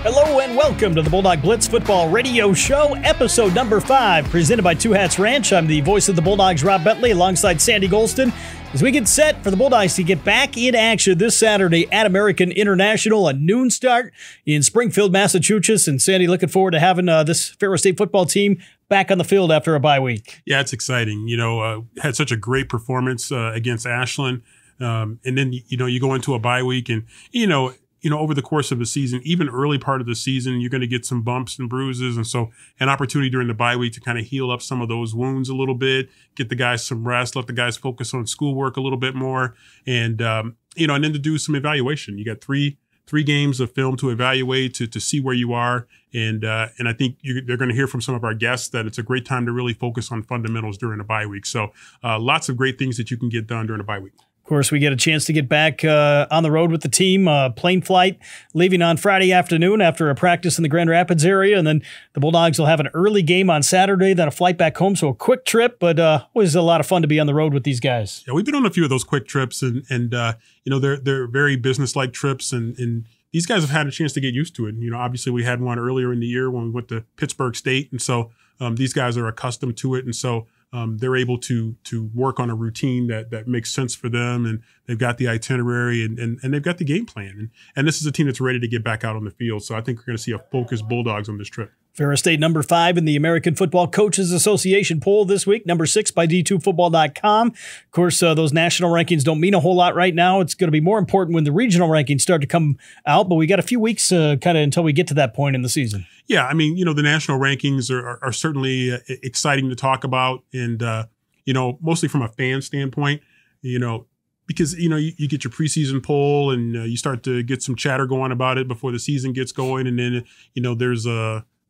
Hello and welcome to the Bulldog Blitz Football Radio Show, episode number 5, presented by Two Hats Ranch. I'm the voice of the Bulldogs, Rob Bentley, alongside Sandy Golston, as we get set for the Bulldogs to get back in action this Saturday at American International, a noon start in Springfield, Massachusetts. And Sandy, looking forward to having this Ferris State football team back on the field after a bye week. Yeah, it's exciting. Had such a great performance against Ashland. And then, you go into a bye week and, over the course of the season, even early part of the season, you're going to get some bumps and bruises. And so an opportunity during the bye week to kind of heal up some of those wounds a little bit, get the guys some rest, let the guys focus on schoolwork a little bit more. And then to do some evaluation. You got three games of film to evaluate, to see where you are. And I think they're going to hear from some of our guests that it's a great time to really focus on fundamentals during a bye week. So lots of great things that you can get done during a bye week. Of course, we get a chance to get back on the road with the team, plane flight, leaving on Friday afternoon after a practice in the Grand Rapids area. And then the Bulldogs will have an early game on Saturday, then a flight back home. So a quick trip, but always a lot of fun to be on the road with these guys. Yeah, we've been on a few of those quick trips, and they're very business-like trips, and these guys have had a chance to get used to it. Obviously we had one earlier in the year when we went to Pittsburgh State, and so these guys are accustomed to it, and so they're able to work on a routine that makes sense for them, and they've got the itinerary and they've got the game plan. And this is a team that's ready to get back out on the field. So I think we're going to see a focused Bulldogs on this trip. Ferris State number 5 in the American Football Coaches Association poll this week, number 6 by D2Football.com. Of course, those national rankings don't mean a whole lot right now. It's going to be more important when the regional rankings start to come out, but we got a few weeks kind of until we get to that point in the season. Yeah, I mean, the national rankings are certainly exciting to talk about, and mostly from a fan standpoint, because you get your preseason poll and you start to get some chatter going about it before the season gets going, and then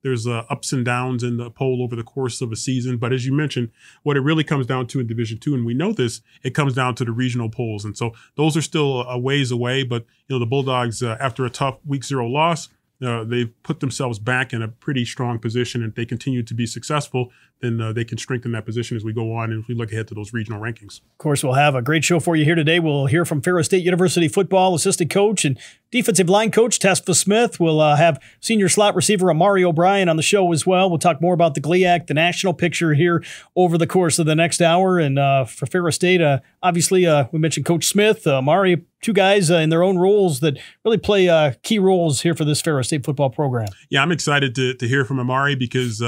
there's ups and downs in the poll over the course of a season. But as you mentioned, what it really comes down to in Division II, and we know this, it comes down to the regional polls. And so those are still a ways away. But, the Bulldogs, after a tough week 0 loss, they've put themselves back in a pretty strong position. And if they continue to be successful, then they can strengthen that position as we go on and if we look ahead to those regional rankings. Of course, we'll have a great show for you here today. We'll hear from Ferris State University football assistant coach and defensive line coach Tesfa Smith. We'll have senior slot receiver Emari O'Brien on the show as well. We'll talk more about the GLIAC, the national picture here over the course of the next hour. And for Ferris State, obviously, we mentioned Coach Smith, Emari, two guys in their own roles that really play key roles here for this Ferris State football program. Yeah, I'm excited to hear from Emari because,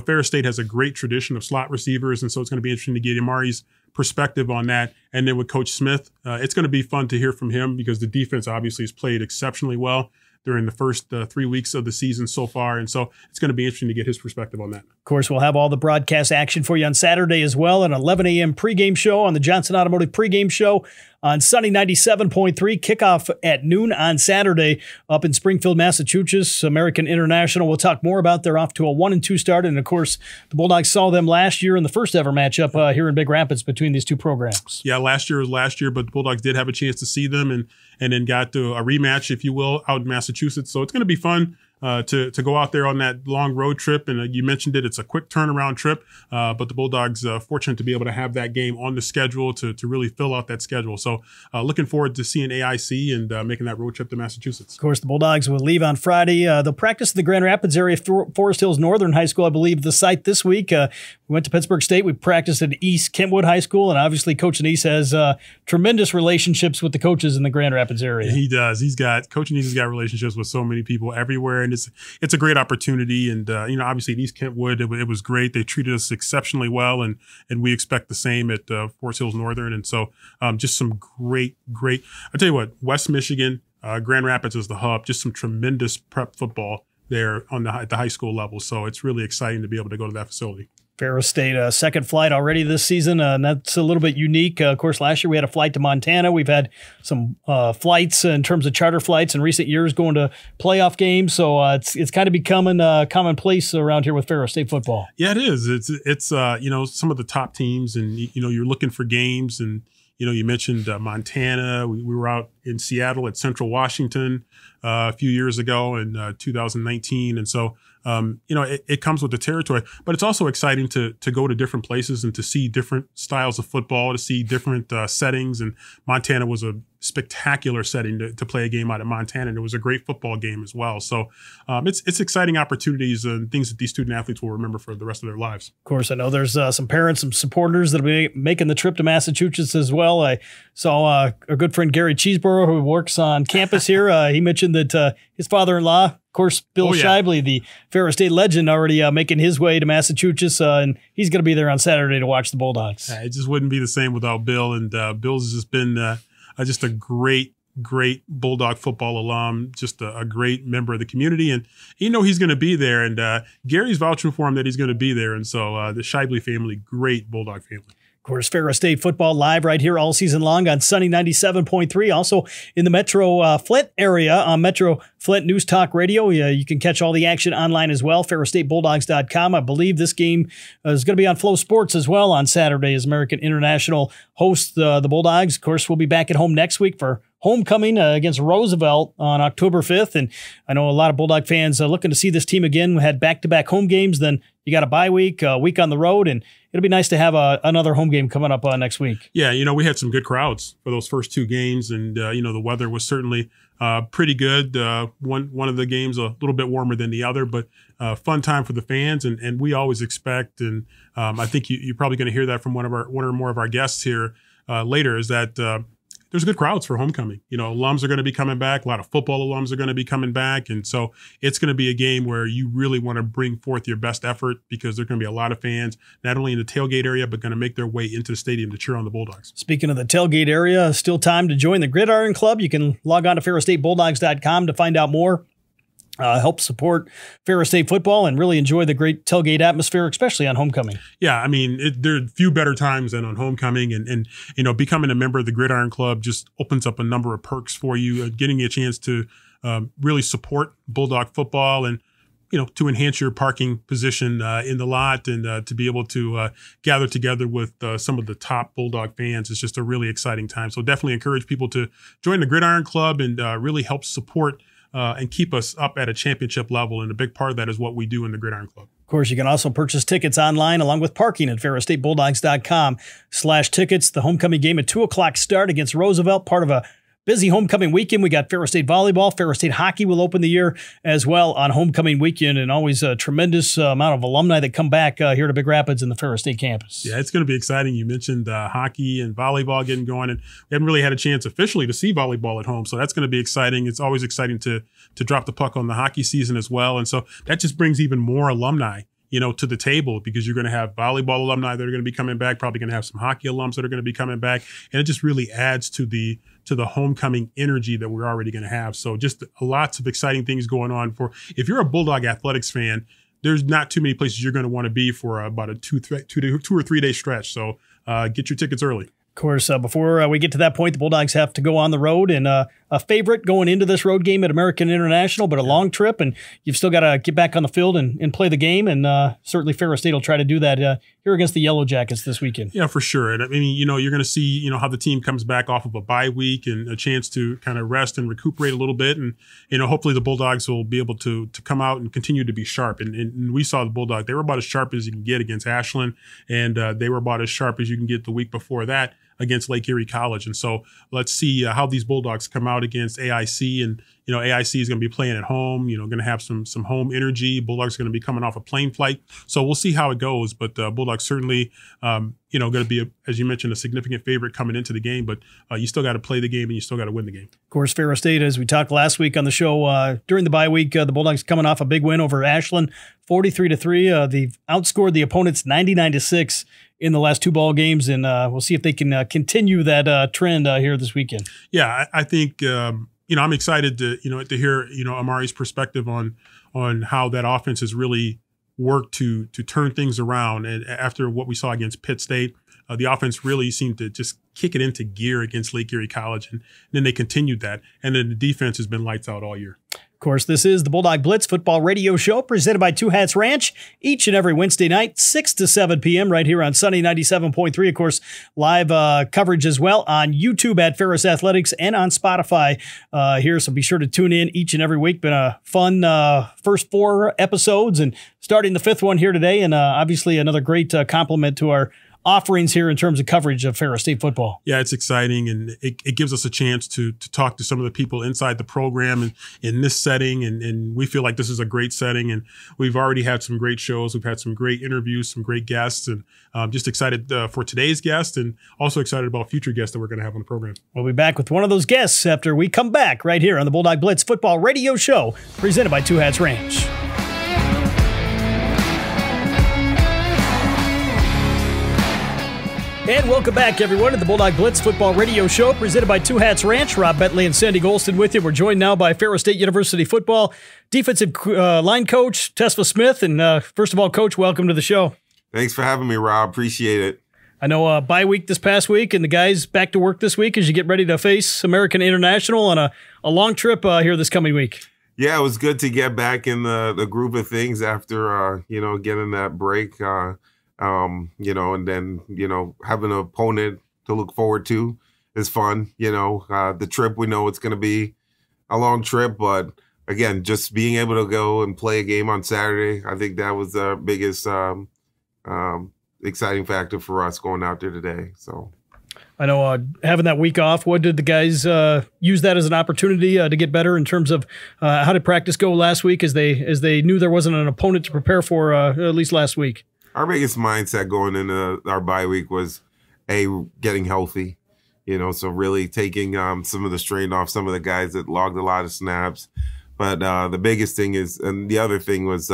Ferris State has a great tradition of slot receivers, and so it's going to be interesting to get Emari's perspective on that. And then with Coach Smith, it's going to be fun to hear from him because the defense obviously has played exceptionally well during the first 3 weeks of the season so far. And so it's going to be interesting to get his perspective on that. Of course, we'll have all the broadcast action for you on Saturday as well, an 11 a.m. pregame show on the Johnson Automotive pregame show on Sunny 97.3, kickoff at noon on Saturday up in Springfield, Massachusetts. American International, we'll talk more about. They're off to a 1-2 start, and of course, the Bulldogs saw them last year in the first ever matchup here in Big Rapids between these two programs. Yeah, last year was last year, but the Bulldogs did have a chance to see them and then got to a rematch, if you will, out in Massachusetts. So it's going to be fun to go out there on that long road trip. And you mentioned it, it's a quick turnaround trip, but the Bulldogs fortunate to be able to have that game on the schedule to really fill out that schedule. So looking forward to seeing AIC and making that road trip to Massachusetts. Of course, the Bulldogs will leave on Friday. They'll practice at the Grand Rapids area, Forest Hills Northern High School, I believe, the site this week. We went to Pittsburgh State. We practiced at East Kentwood High School, and obviously Coach Anise has tremendous relationships with the coaches in the Grand Rapids area. He does. Coach Anise has got relationships with so many people everywhere, and it's a great opportunity. And obviously at East Kentwood, it was great. They treated us exceptionally well, and we expect the same at Forest Hills Northern. And so just some great. I tell you what, West Michigan, Grand Rapids is the hub. Just some tremendous prep football there at the high school level. So it's really exciting to be able to go to that facility. Ferris State, second flight already this season, and that's a little bit unique. Of course, last year we had a flight to Montana. We've had some flights in terms of charter flights in recent years going to playoff games, so it's kind of becoming commonplace around here with Ferris State football. Yeah, it is. It's some of the top teams, and you're looking for games, and you mentioned Montana. We were out in Seattle at Central Washington a few years ago in 2019, and so. It comes with the territory, but it's also exciting to go to different places and to see different styles of football, to see different settings. And Montana was a spectacular setting to play a game out at Montana, and it was a great football game as well. So it's exciting opportunities and things that these student athletes will remember for the rest of their lives. Of course, I know there's some parents, some supporters that will be making the trip to Massachusetts as well. I saw our good friend Gary Cheeseborough, who works on campus here. He mentioned that his father-in-law, of course, Bill Shibley, the Ferris State legend, already making his way to Massachusetts, and he's going to be there on Saturday to watch the Bulldogs. It just wouldn't be the same without Bill, and Bill's just been just a great Bulldog football alum, just a great member of the community, and he's going to be there, and Gary's vouching for him that he's going to be there, and so the Shibley family, great Bulldog family. Of course, Ferris State football live right here all season long on Sunny 97.3. Also in the Metro Flint area on Metro Flint News Talk Radio. You can catch all the action online as well, ferrisstatebulldogs.com. I believe this game is going to be on Flow Sports as well on Saturday as American International hosts the Bulldogs. Of course, we'll be back at home next week for homecoming against Roosevelt on October 5th. And I know a lot of Bulldog fans looking to see this team again. We had back-to-back home games. Then you got a bye week, a week on the road, and it'll be nice to have another home game coming up next week. Yeah, we had some good crowds for those first two games, and, the weather was certainly pretty good. One of the games a little bit warmer than the other, but fun time for the fans, and we always expect, and I think you're probably going to hear that from one or more of our guests here later, is that there's good crowds for homecoming. Alums are going to be coming back. A lot of football alums are going to be coming back. And so it's going to be a game where you really want to bring forth your best effort because there's going to be a lot of fans, not only in the tailgate area, but going to make their way into the stadium to cheer on the Bulldogs. Speaking of the tailgate area, still time to join the Gridiron Club. You can log on to ferrisstatebulldogs.com to find out more. Help support Ferris State football and really enjoy the great tailgate atmosphere, especially on homecoming. Yeah, there are few better times than on homecoming, and becoming a member of the Gridiron Club just opens up a number of perks for you, getting you a chance to really support Bulldog football and to enhance your parking position in the lot and to be able to gather together with some of the top Bulldog fans is just a really exciting time. So definitely encourage people to join the Gridiron Club and really help support and keep us up at a championship level. And a big part of that is what we do in the Gridiron Club. Of course, you can also purchase tickets online along with parking at ferrisstatebulldogs.com/tickets. The homecoming game at 2 o'clock start against Roosevelt, part of a busy homecoming weekend. We got Ferris State volleyball. Ferris State hockey will open the year as well on homecoming weekend, and always a tremendous amount of alumni that come back here to Big Rapids and the Ferris State campus. Yeah, it's going to be exciting. You mentioned hockey and volleyball getting going, and we haven't really had a chance officially to see volleyball at home, so that's going to be exciting. It's always exciting to drop the puck on the hockey season as well, and so that just brings even more alumni to the table because you're going to have volleyball alumni that are going to be coming back, probably going to have some hockey alums that are going to be coming back, and it just really adds to the homecoming energy that we're already going to have. So just lots of exciting things going on if you're a Bulldog athletics fan, there's not too many places you're going to want to be for about a 2 or 3 day stretch. So get your tickets early. Of course, before we get to that point, the Bulldogs have to go on the road, and a favorite going into this road game at American International, but a long trip, and you've still got to get back on the field and play the game, and certainly Ferris State will try to do that here against the Yellow Jackets this weekend. Yeah, for sure. And you're going to see, how the team comes back off of a bye week and a chance to kind of rest and recuperate a little bit, and hopefully the Bulldogs will be able to come out and continue to be sharp. And we saw the Bulldogs; they were about as sharp as you can get against Ashland, and they were about as sharp as you can get the week before that against Lake Erie College. And so let's see how these Bulldogs come out against AIC. And, AIC is going to be playing at home, going to have some home energy. Bulldogs are going to be coming off a plane flight. So we'll see how it goes. But Bulldogs certainly, going to be, as you mentioned, a significant favorite coming into the game. But you still got to play the game and you still got to win the game. Of course, Ferris State, as we talked last week on the show, during the bye week, the Bulldogs coming off a big win over Ashland, 43-3. They've outscored the opponents 99-6 in the last 2 ball games, and we'll see if they can continue that trend here this weekend. Yeah, I think I'm excited to hear Emari's perspective on how that offense has really worked to turn things around. And after what we saw against Pitt State, the offense really seemed to just kick it into gear against Lake Erie College, and then they continued that. And then the defense has been lights out all year. Of course, this is the Bulldog Blitz Football Radio Show presented by Two Hats Ranch each and every Wednesday night, 6 to 7 p.m. right here on Sunny 97.3. Of course, live coverage as well on YouTube at Ferris Athletics and on Spotify here. So be sure to tune in each and every week. Been a fun first 4 episodes and starting the 5th one here today. And obviously another great compliment to our offerings here in terms of coverage of Ferris State football. Yeah, it's exciting, and it gives us a chance to talk to some of the people inside the program and in this setting, and we feel like this is a great setting, and we've already had some great shows. We've had some great interviews, some great guests, and just excited for today's guest, and also excited about future guests that we're going to have on the program. We'll be back with one of those guests after we come back right here on the Bulldog Blitz Football Radio Show, presented by Two Hats Ranch. And welcome back, everyone, to the Bulldog Blitz Football Radio Show, presented by Two Hats Ranch. Rob Bentley and Sandy Golston with you. We're joined now by Ferris State University football defensive line coach, Tesfa Smith. And first of all, Coach, welcome to the show. Thanks for having me, Rob. Appreciate it. I know bye week this past week, and the guys back to work this week as you get ready to face American International on a long trip here this coming week. Yeah, it was good to get back in the groove of things after, getting that break. And then, having an opponent to look forward to is fun. The trip, we know it's going to be a long trip, but again, just being able to go and play a game on Saturday, I think that was the biggest exciting factor for us going out there today. So I know having that week off, what did the guys use that as an opportunity to get better in terms of how did practice go last week as they knew there wasn't an opponent to prepare for at least last week? Our biggest mindset going into our bye week was getting healthy, so really taking some of the strain off some of the guys that logged a lot of snaps. But the biggest thing is, and the other thing was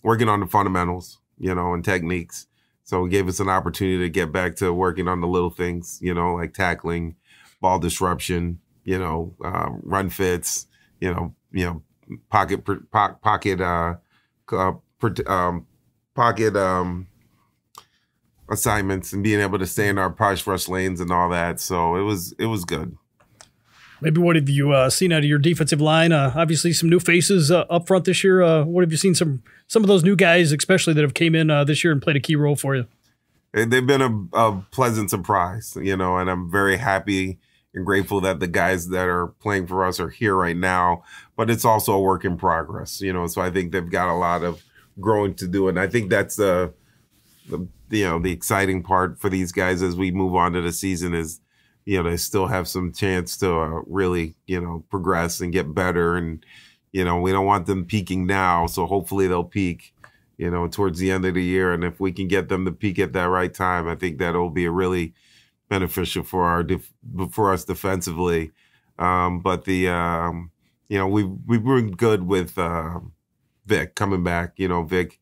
working on the fundamentals, and techniques. So it gave us an opportunity to get back to working on the little things, like tackling, ball disruption, run fits, pocket assignments, and being able to stay in our pass rush lanes and all that. So it was good. Maybe what have you seen out of your defensive line? Obviously, some new faces up front this year. What have you seen some of those new guys, especially that have came in this year and played a key role for you? They've been a pleasant surprise, and I'm very happy and grateful that the guys that are playing for us are here right now. But it's also a work in progress, So I think they've got a lot of growing to do, and I think that's the exciting part for these guys as we move on to the season is they still have some chance to really progress and get better, and we don't want them peaking now, so hopefully they'll peak towards the end of the year, and if we can get them to peak at that right time, I think that'll be a really beneficial for us defensively. But we've been good with Vic coming back. Vic,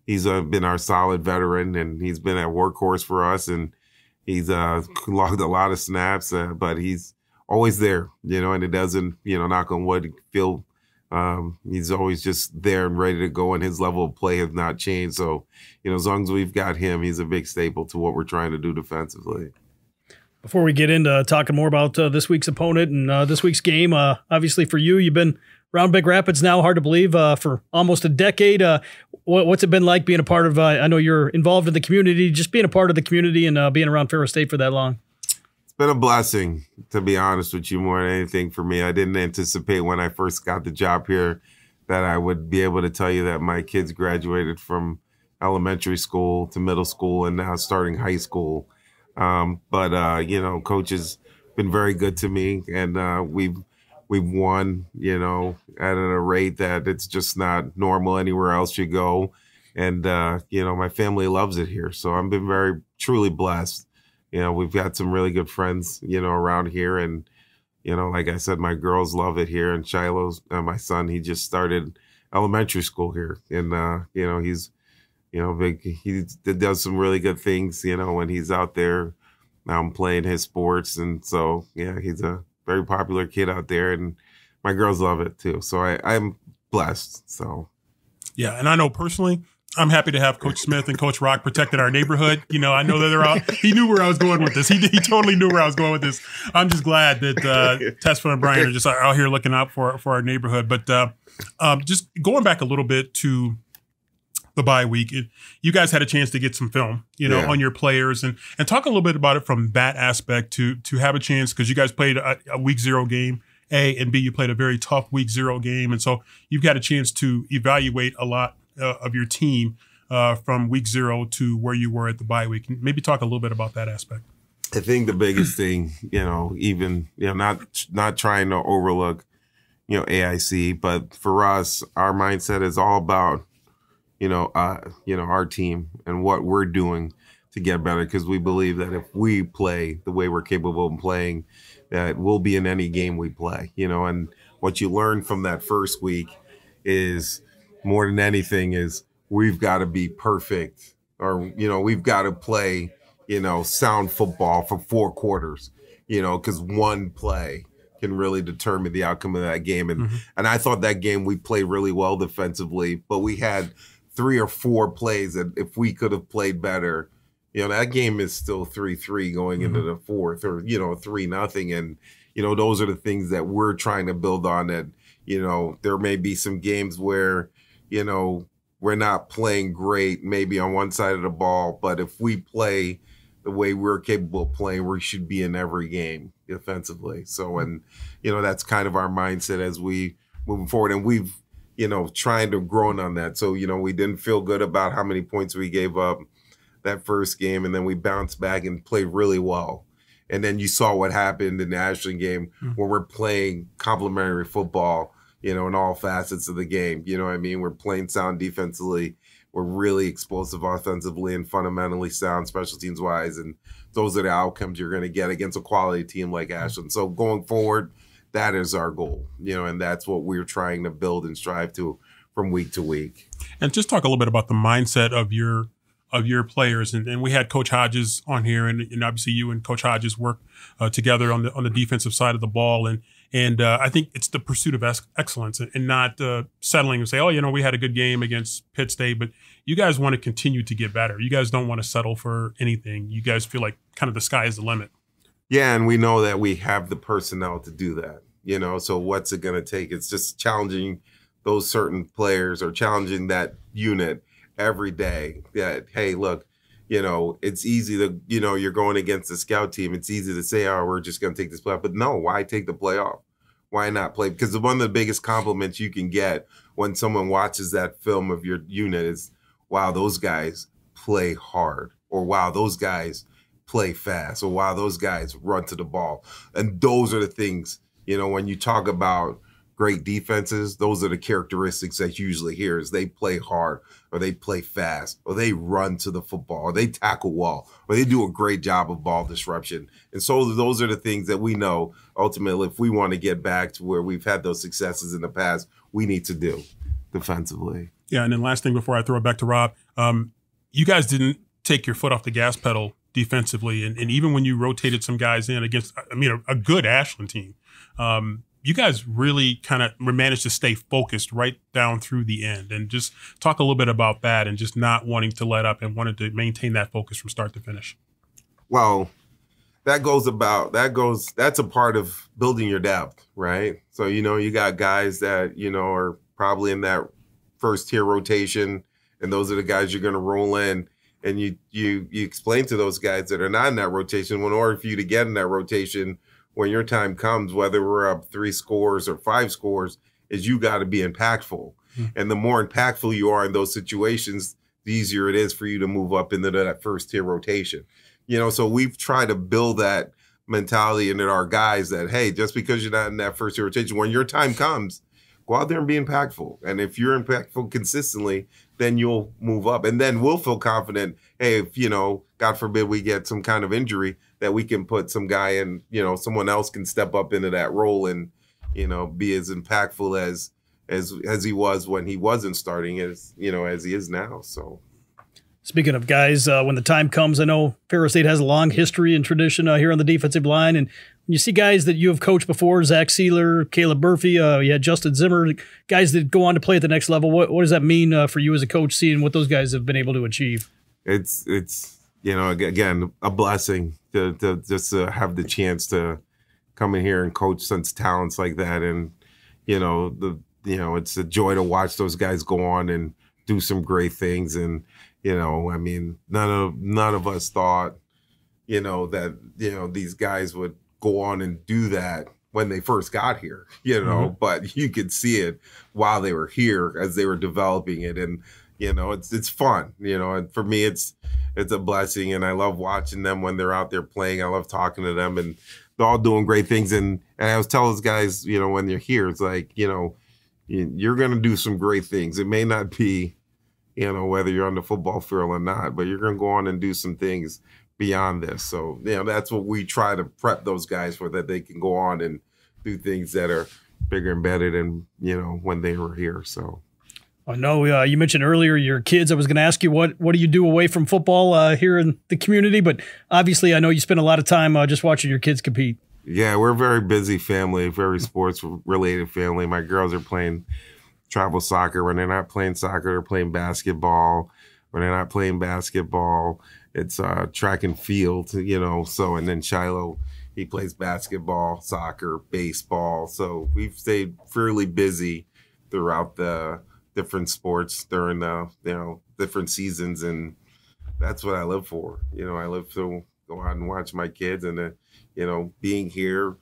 he's been our solid veteran, and he's been a workhorse for us, and he's logged a lot of snaps, but he's always there, and it doesn't, knock on wood, feel he's always just there and ready to go, and his level of play has not changed. So, as long as we've got him, he's a big staple to what we're trying to do defensively. Before we get into talking more about this week's opponent and this week's game, obviously for you, you've been around Big Rapids now, hard to believe, for almost a decade. What's it been like being a part of, I know you're involved in the community, just being a part of the community and being around Ferris State for that long? It's been a blessing, to be honest with you, more than anything for me. I didn't anticipate when I first got the job here that I would be able to tell you that my kids graduated from elementary school to middle school and now starting high school. But Coach has been very good to me, and we've won, at a rate that it's just not normal anywhere else you go. And, my family loves it here. So I've been very, truly blessed. We've got some really good friends, around here. And, like I said, my girls love it here. And Shiloh's, my son, he just started elementary school here. And, he's, big, he does some really good things, when he's out there playing his sports. And so, yeah, he's a very popular kid out there, and my girls love it too. So I'm blessed. So, yeah, and I know personally, I'm happy to have Coach Smith and Coach Rock protected our neighborhood. I know that they're out. He knew where I was going with this. He totally knew where I was going with this. I'm just glad that Tesfa and Brian are just out here looking out for our neighborhood. But just going back a little bit to the bye week, you guys had a chance to get some film, on your players and talk a little bit about it from that aspect to have a chance, because you guys played a week 0 game, A, and B, you played a very tough week 0 game. And so you've got a chance to evaluate a lot of your team. from week 0 to where you were at the bye week? Maybe talk a little bit about that aspect. I think the biggest thing, not trying to overlook, AIC, but for us, our mindset is all about, our team and what we're doing to get better, because we believe that if we play the way we're capable of playing, that we'll be in any game we play, and what you learn from that first week is more than anything is we've got to be perfect, or, we've got to play, sound football for 4 quarters, because one play can really determine the outcome of that game. And and I thought that game we played really well defensively, but we had 3 or 4 plays that if we could have played better, that game is still 3-3 going into the 4th, or, 3-0. And, those are the things that we're trying to build on. That, there may be some games where, we're not playing great, maybe on one side of the ball, but if we play the way we're capable of playing, we should be in every game defensively. So, and, that's kind of our mindset as we move forward. And we've, trying to grow on that. So, we didn't feel good about how many points we gave up that first game, and then we bounced back and played really well. And then you saw what happened in the Ashland game where we're playing complementary football, in all facets of the game. We're playing sound defensively. We're really explosive offensively and fundamentally sound special teams wise. And those are the outcomes you're going to get against a quality team like Ashland. So going forward, that is our goal, and that's what we're trying to build and strive to from week to week. And just talk a little bit about the mindset of your players. And we had Coach Hodges on here, and obviously you and Coach Hodges work together on the defensive side of the ball. And I think it's the pursuit of excellence and not settling and say, oh, we had a good game against Pitt State, but you guys want to continue to get better. You guys don't want to settle for anything. You guys feel like kind of the sky is the limit. Yeah, and we know that we have the personnel to do that, so what's it going to take? It's just challenging those certain players or challenging that unit every day that, hey, look, it's easy to, you're going against the scout team. It's easy to say, oh, we're just going to take this playoff. But no, why take the playoff? Why not play? Because one of the biggest compliments you can get when someone watches that film of your unit is, wow, those guys play hard, or wow, those guys play fast, or wow, those guys run to the ball. And those are the things, when you talk about great defenses, those are the characteristics that you usually hear is they play hard, or they play fast, or they run to the football, or they tackle well, or they do a great job of ball disruption. And so those are the things that we know ultimately if we want to get back to where we've had those successes in the past, we need to do defensively. Yeah, and then last thing before I throw it back to Rob, you guys didn't take your foot off the gas pedal defensively, and even when you rotated some guys in against, a good Ashland team, you guys really kind of managed to stay focused right down through the end. And just talk a little bit about that and just not wanting to let up and wanting to maintain that focus from start to finish. Well, that's a part of building your depth, right? So, you got guys that, are probably in that first tier rotation, and those are the guys you're going to roll in. And you explain to those guys that are not in that rotation, in order for you to get in that rotation, when your time comes, whether we're up 3 scores or 5 scores, is you got to be impactful. And the more impactful you are in those situations, the easier it is for you to move up into that first tier rotation. So we've tried to build that mentality into our guys that, hey, just because you're not in that first tier rotation, when your time comes, go out there and be impactful. And if you're impactful consistently, then you'll move up. And then we'll feel confident, hey, if, God forbid we get some kind of injury, that we can put some guy in, someone else can step up into that role and, be as impactful as he was when he wasn't starting as he is now. So. Speaking of guys, when the time comes, I know Ferris State has a long history and tradition here on the defensive line. And when you see guys that you have coached before, Zach Sealer, Caleb Murphy, you had Justin Zimmer, guys that go on to play at the next level, what does that mean for you as a coach, seeing what those guys have been able to achieve? It's again, a blessing to just have the chance to come in here and coach such talents like that. And, it's a joy to watch those guys go on and do some great things. And, none of us thought, that, these guys would go on and do that when they first got here, but you could see it while they were here as they were developing it. And, it's fun, and for me, it's a blessing, and I love watching them when they're out there playing. I love talking to them, and they're all doing great things. And I always tell those guys, when they're here, it's like, you're going to do some great things. It may not be, whether you're on the football field or not, but you're going to go on and do some things beyond this. So, that's what we try to prep those guys for, that they can go on and do things that are bigger and better than, when they were here. So. I know you mentioned earlier your kids. I was going to ask you, what do you do away from football here in the community? But obviously, I know you spend a lot of time just watching your kids compete. Yeah, we're a very busy family, very sports-related family. My girls are playing travel soccer. When they're not playing soccer, they're playing basketball. When they're not playing basketball, it's track and field, So, and then Shiloh, he plays basketball, soccer, baseball. So we've stayed fairly busy throughout the different sports during the different seasons, and that's what I live for. I live to go out and watch my kids, and being here,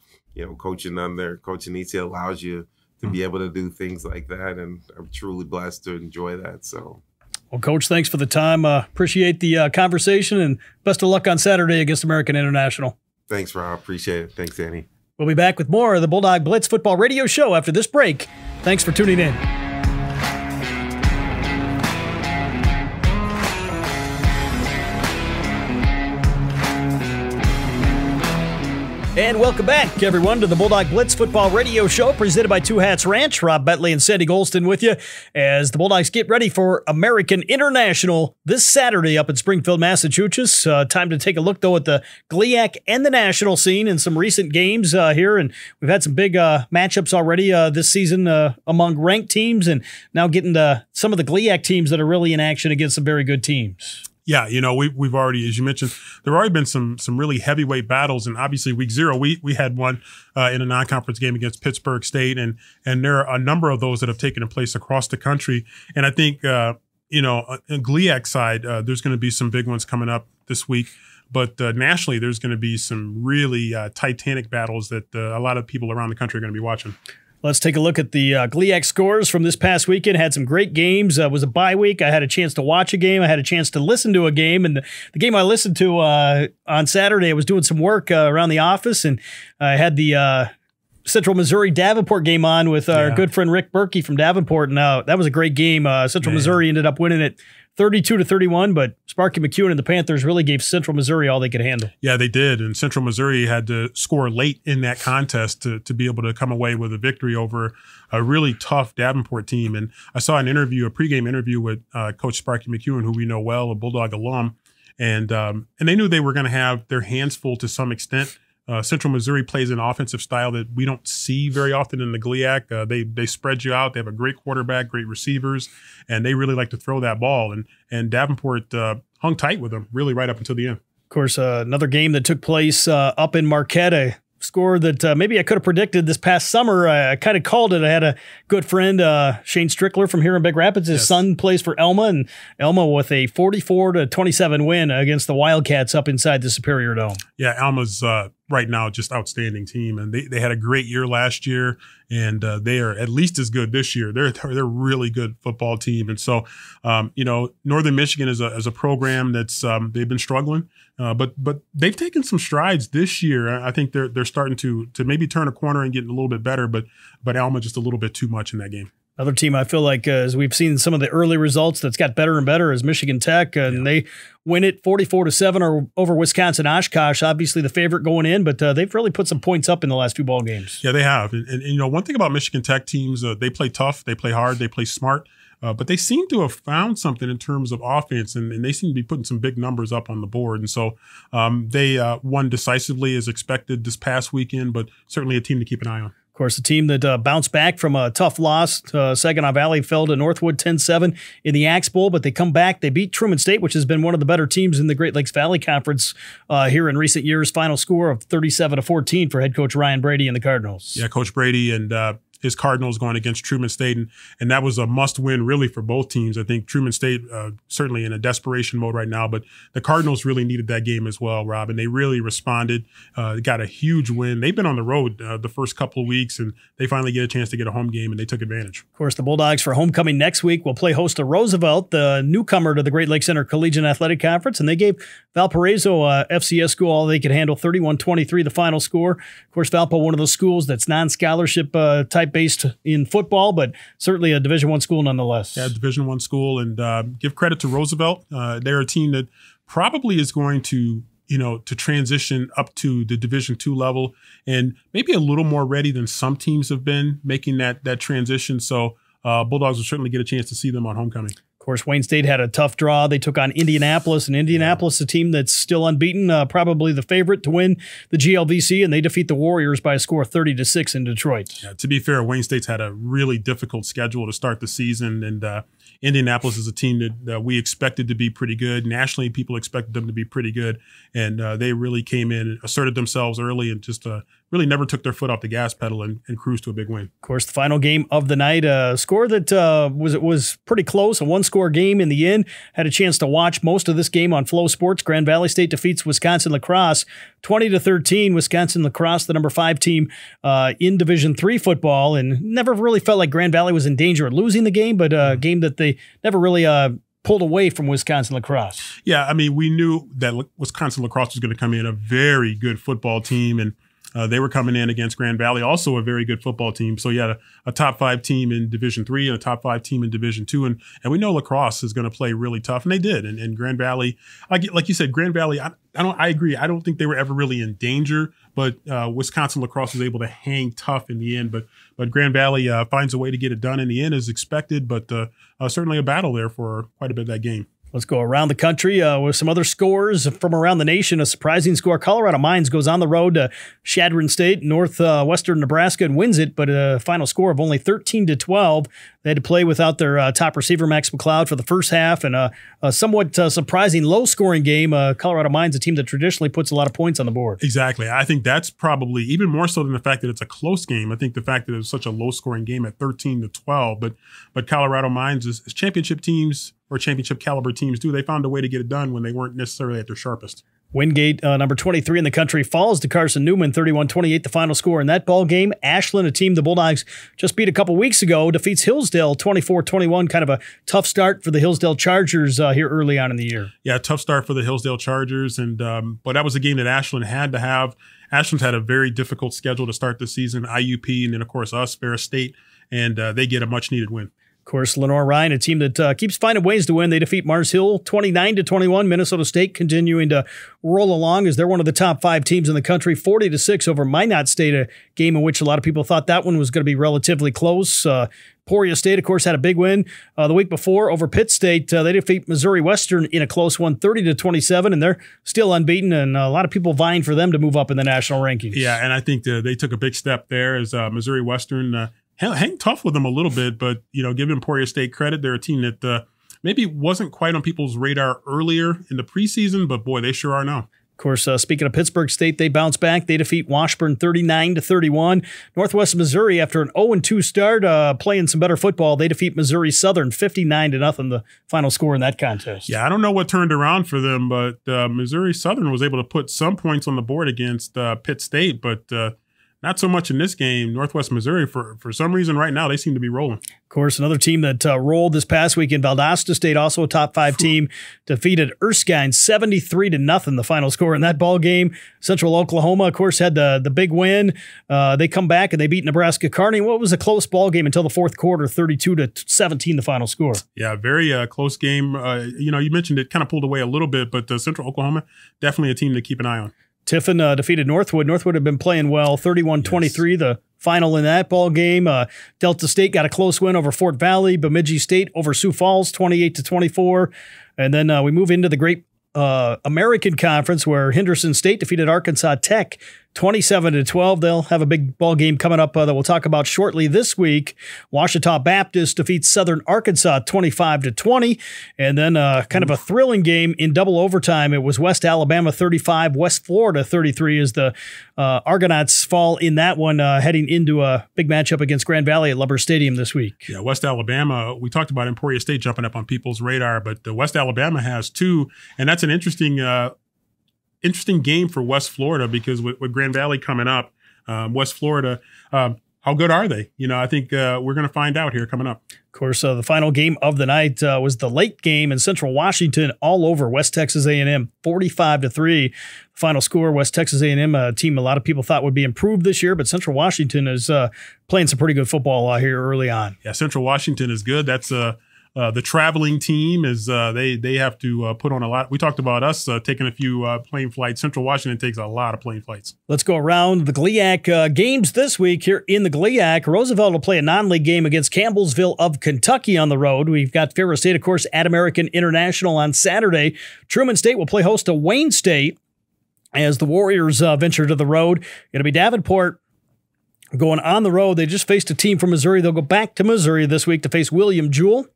coaching under Coach Anisia allows you to be able to do things like that, and I'm truly blessed to enjoy that. So, well, Coach, thanks for the time. Appreciate the conversation, and best of luck on Saturday against American International. Thanks, Rob. Appreciate it. Thanks, Danny. We'll be back with more of the Bulldog Blitz Football Radio Show after this break. Thanks for tuning in. And welcome back, everyone, to the Bulldog Blitz Football Radio Show presented by Two Hats Ranch. Rob Bentley and Sandy Golston with you as the Bulldogs get ready for American International this Saturday up in Springfield, Massachusetts. Time to take a look, though, at the GLIAC and the national scene in some recent games here. And we've had some big matchups already this season among ranked teams, and now getting to some of the GLIAC teams that are really in action against some very good teams. Yeah, we've already, as you mentioned, there have already been some really heavyweight battles, and obviously week 0 we had one in a non-conference game against Pittsburgh State, and there are a number of those that have taken place across the country, and I think on GLIAC side there's going to be some big ones coming up this week, but nationally there's going to be some really titanic battles that a lot of people around the country are going to be watching. Let's take a look at the GLIAC scores from this past weekend. Had some great games. It was a bye week. I had a chance to watch a game. I had a chance to listen to a game. And the game I listened to on Saturday, I was doing some work around the office, and I had the Central Missouri Davenport game on with our good friend Rick Berkey from Davenport. Now, that was a great game. Central Missouri ended up winning it 32-31, but Sparky McEwen and the Panthers really gave Central Missouri all they could handle. Yeah, they did, and Central Missouri had to score late in that contest to be able to come away with a victory over a really tough Davenport team. And I saw an interview, a pregame interview with Coach Sparky McEwen, who we know well, a Bulldog alum, and they knew they were going to have their hands full to some extent. Central Missouri plays an offensive style that we don't see very often in the GLIAC. They spread you out. They have a great quarterback, great receivers, and they really like to throw that ball. And Davenport hung tight with them really right up until the end. Of course, another game that took place up in Marquette, a score that maybe I could have predicted this past summer. I kind of called it. I had a good friend, Shane Strickler from here in Big Rapids. His son plays for Elma, and Elma with a 44-27 win against the Wildcats up inside the Superior Dome. Yeah, Elma's right now just outstanding team, and they had a great year last year, and they are at least as good this year. They're a really good football team, and so Northern Michigan is a program that's they've been struggling, but they've taken some strides this year. I think they're starting to maybe turn a corner and getting a little bit better, but Alma just a little bit too much in that game. Another team I feel like, as we've seen some of the early results that's got better and better, is Michigan Tech, and they win it 44-7 over Wisconsin Oshkosh. Obviously the favorite going in, but they've really put some points up in the last 2 ball games. Yeah, they have. And one thing about Michigan Tech teams, they play tough, they play hard, they play smart, but they seem to have found something in terms of offense, and they seem to be putting some big numbers up on the board. And so they won decisively as expected this past weekend, but certainly a team to keep an eye on. Of course, a team that bounced back from a tough loss. Saginaw Valley fell to Northwood 10-7 in the Axe Bowl, but they come back. They beat Truman State, which has been one of the better teams in the Great Lakes Valley Conference here in recent years. Final score of 37-14 for head coach Ryan Brady and the Cardinals. Yeah, Coach Brady, and his Cardinals going against Truman State, and that was a must-win really for both teams. I think Truman State certainly in a desperation mode right now, but the Cardinals really needed that game as well, Rob, and they really responded. Got a huge win. They've been on the road the first couple of weeks, and they finally get a chance to get a home game, and they took advantage. Of course, the Bulldogs for homecoming next week will play host to Roosevelt, the newcomer to the Great Lakes Intercollegiate Athletic Conference, and they gave Valparaiso FCS school all they could handle, 31-23 the final score. Of course, Valpo, one of those schools that's non-scholarship type based in football, but certainly a Division I school nonetheless. Yeah, Division I school, and give credit to Roosevelt. They're a team that probably is going to transition up to the Division II level, and maybe a little more ready than some teams have been making that transition. So Bulldogs will certainly get a chance to see them on homecoming. Of course, Wayne State had a tough draw. They took on Indianapolis, and Indianapolis, a team that's still unbeaten, probably the favorite to win the GLVC, and they defeat the Warriors by a score of 30-6 in Detroit. Yeah, to be fair, Wayne State's had a really difficult schedule to start the season, and Indianapolis is a team that we expected to be pretty good. Nationally, people expected them to be pretty good, and they really came in and asserted themselves early and just really never took their foot off the gas pedal and cruised to a big win. Of course, the final game of the night, a score that was pretty close, a one-score game in the end. Had a chance to watch most of this game on Flow Sports. Grand Valley State defeats Wisconsin Lacrosse 20-13. Wisconsin Lacrosse, the number 5 team in Division III football, and never really felt like Grand Valley was in danger of losing the game, but a game that they never really pulled away from Wisconsin Lacrosse. Yeah, I mean, we knew that Wisconsin Lacrosse was going to come in a very good football team, and they were coming in against Grand Valley, also a very good football team. So you had a top 5 team in Division III and a top 5 team in Division II. And we know Lacrosse is going to play really tough, and they did. And Grand Valley, like you said, Grand Valley, I agree. I don't think they were ever really in danger, but Wisconsin Lacrosse was able to hang tough in the end. But Grand Valley finds a way to get it done in the end as expected, but certainly a battle there for quite a bit of that game. Let's go around the country with some other scores from around the nation. A surprising score. Colorado Mines goes on the road to Chadron State, northwestern Nebraska, and wins it, but a final score of only 13-12. They had to play without their top receiver, Max McLeod, for the first half, and a somewhat surprising low-scoring game. Colorado Mines, a team that traditionally puts a lot of points on the board. Exactly. I think that's probably even more so than the fact that it's a close game. I think the fact that it was such a low-scoring game at 13-12, but Colorado Mines, as championship teams or championship caliber teams do, they found a way to get it done when they weren't necessarily at their sharpest. Wingate, number 23 in the country, falls to Carson Newman, 31-28, the final score in that ball game. Ashland, a team the Bulldogs just beat a couple weeks ago, defeats Hillsdale 24-21. Kind of a tough start for the Hillsdale Chargers here early on in the year. Yeah, tough start for the Hillsdale Chargers, and but that was a game that Ashland had to have. Ashland's had a very difficult schedule to start the season, IUP, and then, of course, us, Ferris State, and they get a much-needed win. Of course, Lenore Ryan, a team that keeps finding ways to win. They defeat Mars Hill 29-21. Minnesota State continuing to roll along as they're one of the top 5 teams in the country. 40-6 over Minot State, a game in which a lot of people thought that one was going to be relatively close. Poria State, of course, had a big win the week before over Pitt State. They defeat Missouri Western in a close one, 30-27, and they're still unbeaten, and a lot of people vying for them to move up in the national rankings. Yeah, and I think they took a big step there as Missouri Western hang tough with them a little bit, but give Emporia State credit. They're a team that maybe wasn't quite on people's radar earlier in the preseason, but boy, they sure are now. Of course, speaking of Pittsburgh State, they bounce back. They defeat Washburn 39-31. Northwest Missouri, after an 0-2 start, playing some better football, they defeat Missouri Southern 59-0, the final score in that contest. Yeah, I don't know what turned around for them, but Missouri Southern was able to put some points on the board against Pitt State, but not so much in this game. Northwest Missouri, for some reason right now, they seem to be rolling. Of course, another team that rolled this past weekend, Valdosta State, also a top 5 team, defeated Erskine 73-0, the final score in that ball game. Central Oklahoma, of course, had the big win. They come back and they beat Nebraska Kearney. What was a close ball game until the fourth quarter, 32-17, the final score. Yeah, very close game. You mentioned it kind of pulled away a little bit, but Central Oklahoma, definitely a team to keep an eye on. Tiffin defeated Northwood. Northwood had been playing well, 31-23, yes. The final in that ball game. Delta State got a close win over Fort Valley. Bemidji State over Sioux Falls, 28-24. And then we move into the great American Conference, where Henderson State defeated Arkansas Tech 27-12. They'll have a big ball game coming up that we'll talk about shortly this week. Ouachita Baptist defeats Southern Arkansas 25-20. And then kind of a thrilling game in double overtime. It was West Alabama 35, West Florida 33 as the Argonauts fall in that one, heading into a big matchup against Grand Valley at Lubbers Stadium this week. Yeah, West Alabama, we talked about Emporia State jumping up on people's radar, but West Alabama has two, and that's an interesting game for West Florida because with Grand Valley coming up, West Florida, how good are they? I think we're going to find out here coming up. Of course, the final game of the night was the late game in Central Washington all over West Texas A&M, 45-3. Final score, West Texas A&M, a team a lot of people thought would be improved this year, but Central Washington is playing some pretty good football here early on. Yeah, Central Washington is good. That's the traveling team is they have to put on a lot. We talked about us taking a few plane flights. Central Washington takes a lot of plane flights. Let's go around the GLIAC games this week here in the GLIAC. Roosevelt will play a non-league game against Campbellsville of Kentucky on the road. We've got Ferris State, of course, at American International on Saturday. Truman State will play host to Wayne State as the Warriors venture to the road. It'll be Davenport going on the road. They just faced a team from Missouri. They'll go back to Missouri this week to face William Jewell.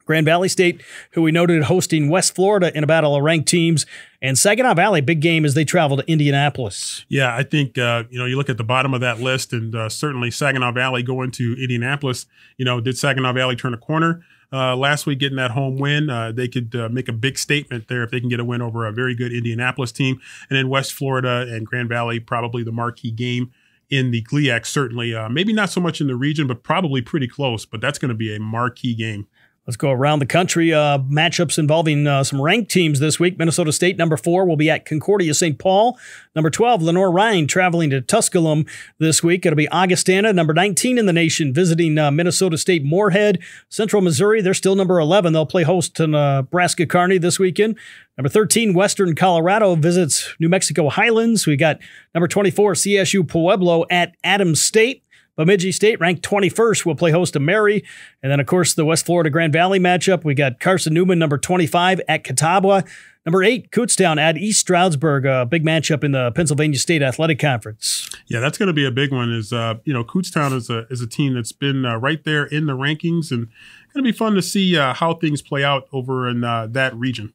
Grand Valley State, who we noted hosting West Florida in a battle of ranked teams, and Saginaw Valley, big game as they travel to Indianapolis. Yeah, I think, you look at the bottom of that list, and certainly Saginaw Valley going to Indianapolis, did Saginaw Valley turn a corner last week getting that home win? They could make a big statement there if they can get a win over a very good Indianapolis team. And then West Florida and Grand Valley, probably the marquee game in the GLIAC, certainly. Maybe not so much in the region, but probably pretty close. But that's going to be a marquee game. Let's go around the country. Matchups involving some ranked teams this week. Minnesota State, number 4, will be at Concordia St. Paul. Number 12, Lenore-Rhine, traveling to Tusculum this week. It'll be Augustana, number 19 in the nation, visiting Minnesota State Moorhead. Central Missouri, they're still number 11. They'll play host to Nebraska Kearney this weekend. Number 13, Western Colorado visits New Mexico Highlands. We got number 24, CSU Pueblo at Adams State. Bemidji State, ranked 21st, will play host to Mary. And then, of course, the West Florida Grand Valley matchup. We got Carson Newman, number 25, at Catawba. Number 8, Kutztown at East Stroudsburg, a big matchup in the Pennsylvania State Athletic Conference. Yeah, that's going to be a big one. Kutztown is a team that's been right there in the rankings, and going to be fun to see how things play out over in that region.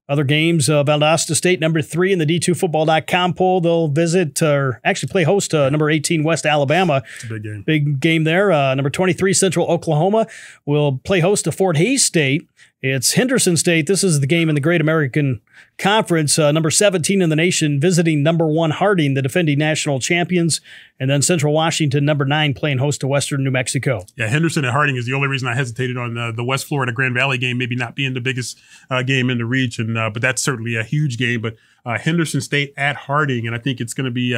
Other games, Valdosta State, number 3 in the D2Football.com poll. They'll visit, or actually play host to number 18, West Alabama. It's a big game. Big game there. Number 23, Central Oklahoma, will play host to Fort Hays State. It's Henderson State. This is the game in the Great American Conference. Number 17 in the nation, visiting number 1 Harding, the defending national champions. And then Central Washington, number 9, playing host to Western New Mexico. Yeah, Henderson at Harding is the only reason I hesitated on the West Florida Grand Valley game, maybe not being the biggest game in the region, but that's certainly a huge game. But Henderson State at Harding, and I think it's going to be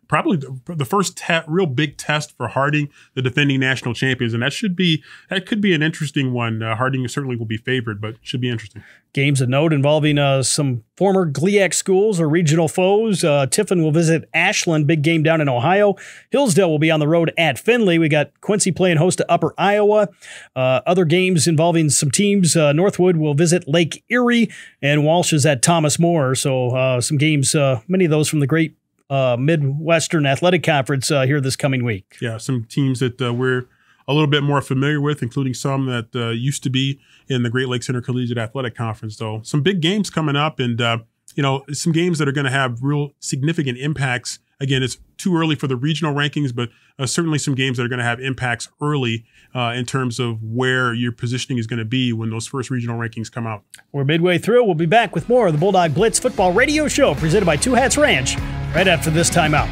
probably the first real big test for Harding, the defending national champions, and that could be an interesting one. Harding certainly will be favored, but should be interesting. Games of note involving some former GLIAC schools or regional foes. Tiffin will visit Ashland, big game down in Ohio. Hillsdale will be on the road at Findlay. We got Quincy playing host to Upper Iowa. Other games involving some teams. Northwood will visit Lake Erie, and Walsh is at Thomas More. So some games, many of those from the great Midwestern Athletic Conference here this coming week. Yeah, some teams that we're a little bit more familiar with, including some that used to be in the Great Lakes Intercollegiate Athletic Conference. So some big games coming up, and some games that are going to have real significant impacts. Again, it's too early for the regional rankings, but certainly some games that are going to have impacts early in terms of where your positioning is going to be when those first regional rankings come out. We're midway through. We'll be back with more of the Bulldog Blitz Football Radio Show presented by Two Hats Ranch right after this timeout.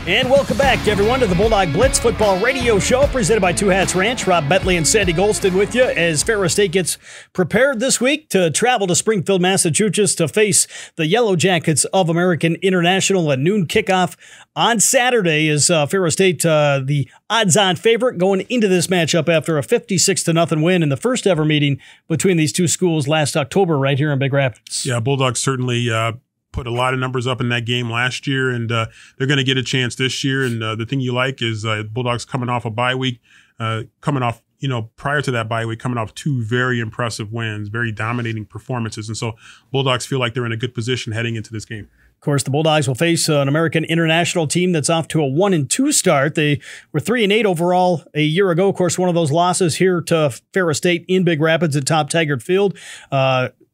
And welcome back, everyone, to the Bulldog Blitz Football Radio Show presented by Two Hats Ranch. Rob Bentley and Sandy Golston with you as Ferris State gets prepared this week to travel to Springfield, Massachusetts to face the Yellow Jackets of American International. A noon kickoff on Saturday is Ferris State the odds-on favorite going into this matchup after a 56-0 win in the first ever meeting between these two schools last October right here in Big Rapids. Yeah, Bulldogs certainly put a lot of numbers up in that game last year, and they're going to get a chance this year. And the thing you like is Bulldogs coming off a bye week, coming off prior to that bye week, coming off 2 very impressive wins, very dominating performances. And so Bulldogs feel like they're in a good position heading into this game. Of course, the Bulldogs will face an American international team that's off to a 1-2 start. They were 3-8 overall a year ago. Of course, one of those losses here to Ferris State in Big Rapids at Top Taggart Field.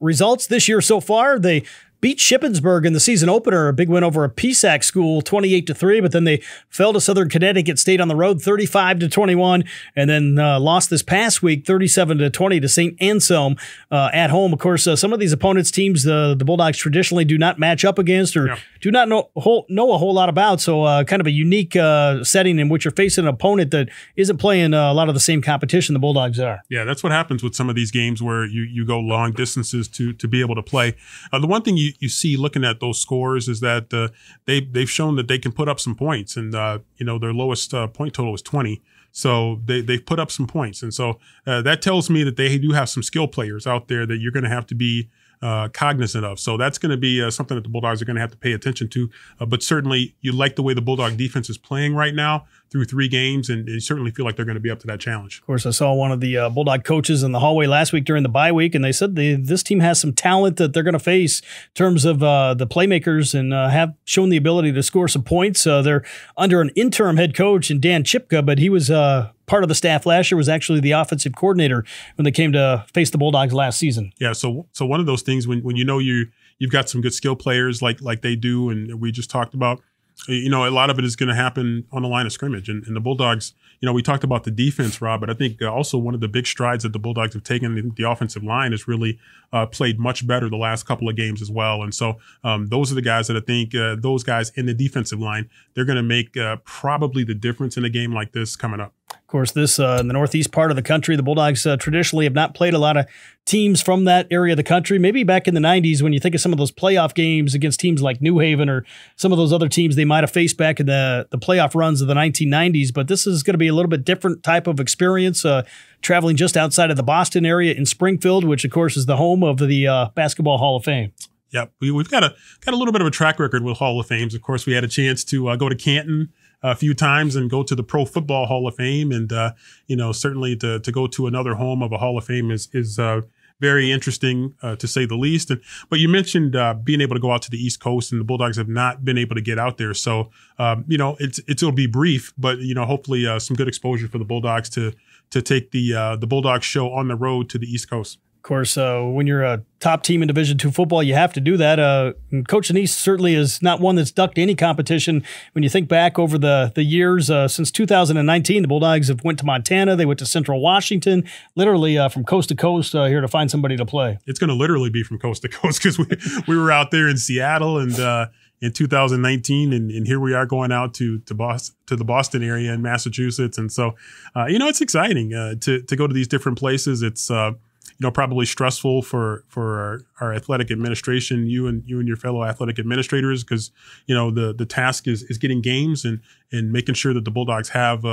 Results this year so far, they beat Shippensburg in the season opener, a big win over a PSAC school, 28-3, but then they fell to Southern Connecticut State on the road, 35-21, and then lost this past week, 37-20 to St. Anselm at home. Of course, some of these opponents' teams, the Bulldogs traditionally do not match up against or do not know a whole lot about, so kind of a unique setting in which you're facing an opponent that isn't playing a lot of the same competition the Bulldogs are. Yeah, that's what happens with some of these games where you go long distances to be able to play. The one thing you see looking at those scores is that they've shown that they can put up some points, and their lowest point total is 20. So they've put up some points, and so that tells me that they do have some skill players out there that you're going to have to be cognizant of. So that's going to be something that the Bulldogs are going to have to pay attention to. But certainly, you like the way the Bulldog defense is playing right now through 3 games, and you certainly feel like they're going to be up to that challenge. Of course, I saw one of the Bulldog coaches in the hallway last week during the bye week, and they said this team has some talent that they're going to face in terms of the playmakers and have shown the ability to score some points. They're under an interim head coach in Dan Chipka, but he was part of the staff last year, was actually the offensive coordinator when they came to face the Bulldogs last season. Yeah, so one of those things when you've got some good skill players like they do, and we just talked about, a lot of it is going to happen on the line of scrimmage. And the Bulldogs, we talked about the defense, Rob, but I think also one of the big strides that the Bulldogs have taken, the offensive line has really played much better the last couple of games as well. And so those are the guys that I think those guys in the defensive line, they're going to make probably the difference in a game like this coming up. Of course, this in the northeast part of the country, the Bulldogs traditionally have not played a lot of teams from that area of the country. Maybe back in the 90s when you think of some of those playoff games against teams like New Haven or some of those other teams they might have faced back in the playoff runs of the 1990s. But this is going to be a little bit different type of experience, traveling just outside of the Boston area in Springfield, which, of course, is the home of the Basketball Hall of Fame. Yep, we've got a little bit of a track record with Hall of Fames. Of course, we had a chance to go to Canton a few times and go to the Pro Football Hall of Fame, and certainly to go to another home of a Hall of Fame is very interesting to say the least. But you mentioned being able to go out to the East Coast, and the Bulldogs have not been able to get out there. So it'll be brief, but hopefully some good exposure for the Bulldogs to take the Bulldogs show on the road to the East Coast. Of course, when you're a top team in Division II football, you have to do that. And Coach Denise certainly is not one that's ducked any competition. When you think back over the years, since 2019, the Bulldogs have went to Montana. They went to Central Washington, literally from coast to coast here to find somebody to play. It's going to literally be from coast to coast because we were out there in Seattle and in 2019, and here we are going out to the Boston area in Massachusetts. And so, it's exciting to go to these different places. It's probably stressful for our athletic administration, you and your fellow athletic administrators, because the task is getting games and making sure that the Bulldogs have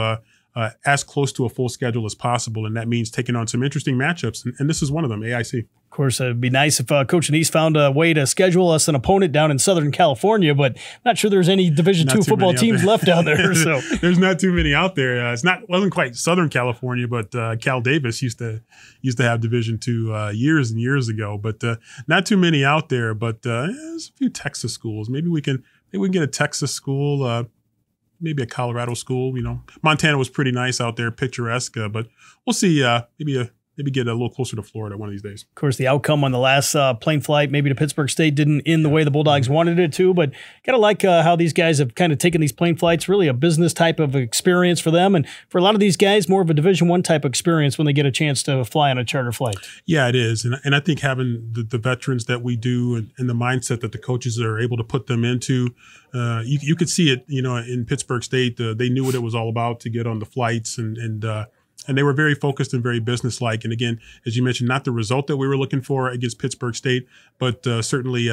as close to a full schedule as possible, and that means taking on some interesting matchups, and this is one of them, AIC. Of course, it'd be nice if Coach Denise found a way to schedule us an opponent down in Southern California, but not sure there's any Division II football teams left down there. So there's not too many out there. Wasn't quite Southern California, but Cal Davis used to have Division II years and years ago, but not too many out there. But there's a few Texas schools. Maybe we can get a Texas school. Maybe a Colorado school. Montana was pretty nice out there, picturesque. But we'll see. Maybe get a little closer to Florida one of these days. Of course, the outcome on the last plane flight, maybe to Pittsburgh State, didn't end the way the Bulldogs wanted it to, but got to like how these guys have kind of taken these plane flights, really a business type of experience for them. And for a lot of these guys, more of a Division I type experience when they get a chance to fly on a charter flight. Yeah, it is. And I think having the veterans that we do and the mindset that the coaches are able to put them into, you could see it, in Pittsburgh State. They knew what it was all about to get on the flights, and they were very focused and very businesslike. And again, as you mentioned, not the result that we were looking for against Pittsburgh State, but certainly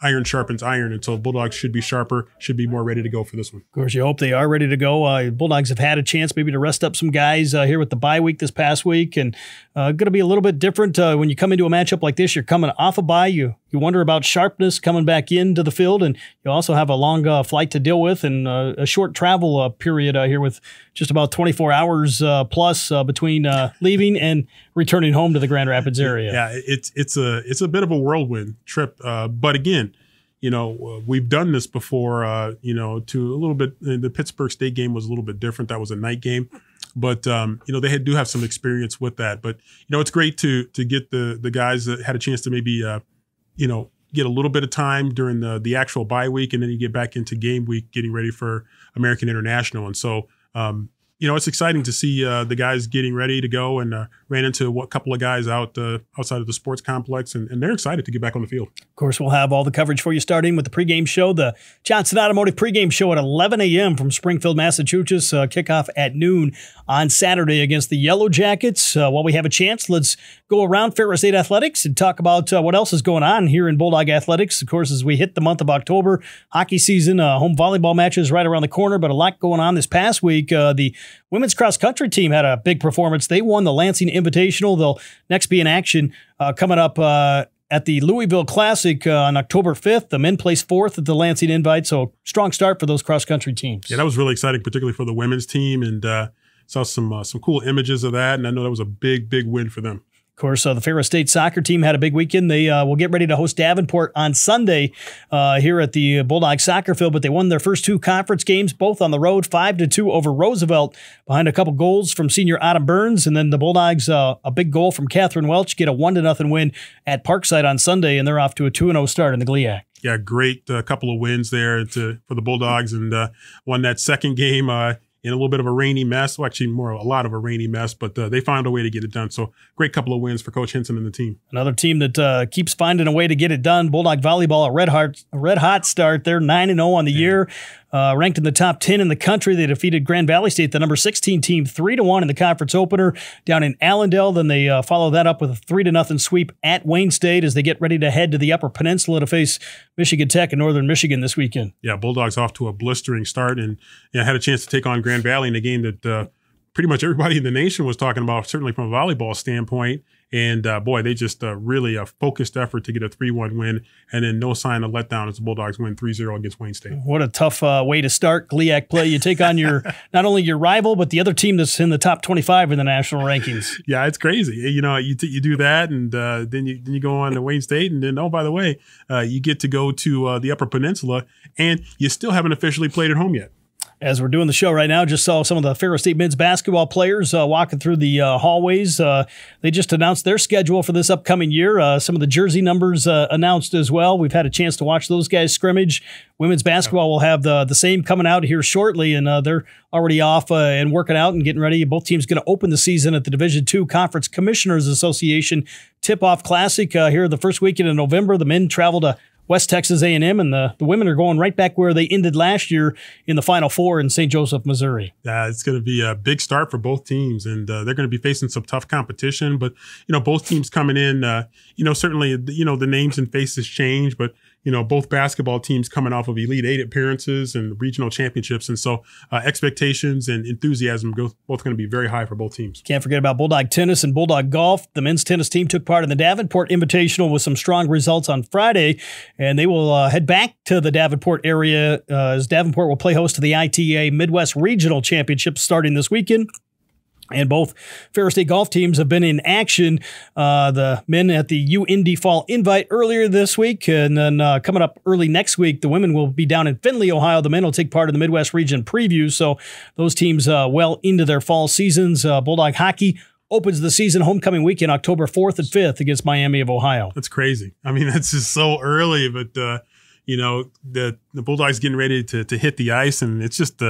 iron sharpens iron. And so Bulldogs should be sharper, should be more ready to go for this one. Of course, you hope they are ready to go. Bulldogs have had a chance maybe to rest up some guys here with the bye week this past week. And going to be a little bit different when you come into a matchup like this. You're coming off a bye. You you wonder about sharpness coming back into the field, and you also have a long flight to deal with and a short travel period here with just about 24 hours plus between leaving and returning home to the Grand Rapids area. Yeah, it's a bit of a whirlwind trip, but again, we've done this before. To a little bit. The Pittsburgh State game was a little bit different. That was a night game. But, they do have some experience with that. But, it's great to get the guys that had a chance to maybe, get a little bit of time during the actual bye week, and then you get back into game week getting ready for American International. And so, it's exciting to see the guys getting ready to go, and ran into a couple of guys outside of the sports complex, and they're excited to get back on the field. Of course, we'll have all the coverage for you starting with the pregame show, the Johnson Automotive pregame show at 11 a.m. from Springfield, Massachusetts, kickoff at noon on Saturday against the Yellow Jackets. While we have a chance, let's go around Ferris State Athletics and talk about what else is going on here in Bulldog Athletics. Of course, as we hit the month of October, hockey season, home volleyball matches right around the corner, but a lot going on this past week. The women's cross-country team had a big performance. They won the Lansing Invitational. They'll next be in action coming up at the Louisville Classic on October 5th. The men placed 4th at the Lansing Invite, so strong start for those cross-country teams. Yeah, that was really exciting, particularly for the women's team, and saw some cool images of that, and I know that was a big win for them. Of course, the Ferris State soccer team had a big weekend. They will get ready to host Davenport on Sunday here at the Bulldog Soccer Field, but they won their first 2 conference games, both on the road, 5-2 over Roosevelt, behind a couple goals from senior Autumn Burns, and then the Bulldogs, a big goal from Catherine Welch, get a 1-0 win at Parkside on Sunday, and they're off to a 2-0 start in the GLIAC. Yeah, great couple of wins there for the Bulldogs, and won that second game in a little bit of a rainy mess. Well, actually, a lot of a rainy mess, but they found a way to get it done. So great couple of wins for Coach Henson and the team. Another team that keeps finding a way to get it done. Bulldog Volleyball, a red hot start. They're 9-0 on the year. Ranked in the top 10 in the country. They defeated Grand Valley State, the number 16 team, 3-1 in the conference opener down in Allendale. Then they follow that up with a 3-0 sweep at Wayne State as they get ready to head to the Upper Peninsula to face Michigan Tech in Northern Michigan this weekend. Yeah, Bulldogs off to a blistering start, and had a chance to take on Grand Valley in a game that pretty much everybody in the nation was talking about, certainly from a volleyball standpoint. And, they just really a focused effort to get a 3-1 win, and then no sign of letdown as the Bulldogs win 3-0 against Wayne State. What a tough way to start GLIAC play. You take on not only your rival, but the other team that's in the top 25 in the national rankings. Yeah, it's crazy. You do that, and then you go on to Wayne State, and then, oh, by the way, you get to go to the Upper Peninsula, and you still haven't officially played at home yet. As we're doing the show right now, just saw some of the Ferris State men's basketball players walking through the hallways. They just announced their schedule for this upcoming year. Some of the jersey numbers announced as well. We've had a chance to watch those guys scrimmage. Women's basketball will have the same coming out here shortly, and they're already off and working out and getting ready. Both teams going to open the season at the Division II Conference Commissioners Association Tip-Off Classic here the first weekend in November. The men travel to West Texas A&M, and the women are going right back where they ended last year in the Final Four in St. Joseph, Missouri. It's going to be a big start for both teams, and they're going to be facing some tough competition. But, both teams coming in, certainly, the names and faces change, but, both basketball teams coming off of Elite Eight appearances and regional championships. And so expectations and enthusiasm both going to be very high for both teams. Can't forget about Bulldog Tennis and Bulldog Golf. The men's tennis team took part in the Davenport Invitational with some strong results on Friday, and they will head back to the Davenport area as Davenport will play host to the ITA Midwest Regional Championship starting this weekend. And both Ferris State golf teams have been in action. The men at the UIndy Fall Invite earlier this week, and then coming up early next week, the women will be down in Findlay, Ohio. The men will take part in the Midwest Region Preview. So those teams well into their fall seasons. Bulldog hockey opens the season homecoming weekend, October 4th and 5th against Miami of Ohio. That's crazy. I mean, that's just so early, but the Bulldogs getting ready to hit the ice, and it's just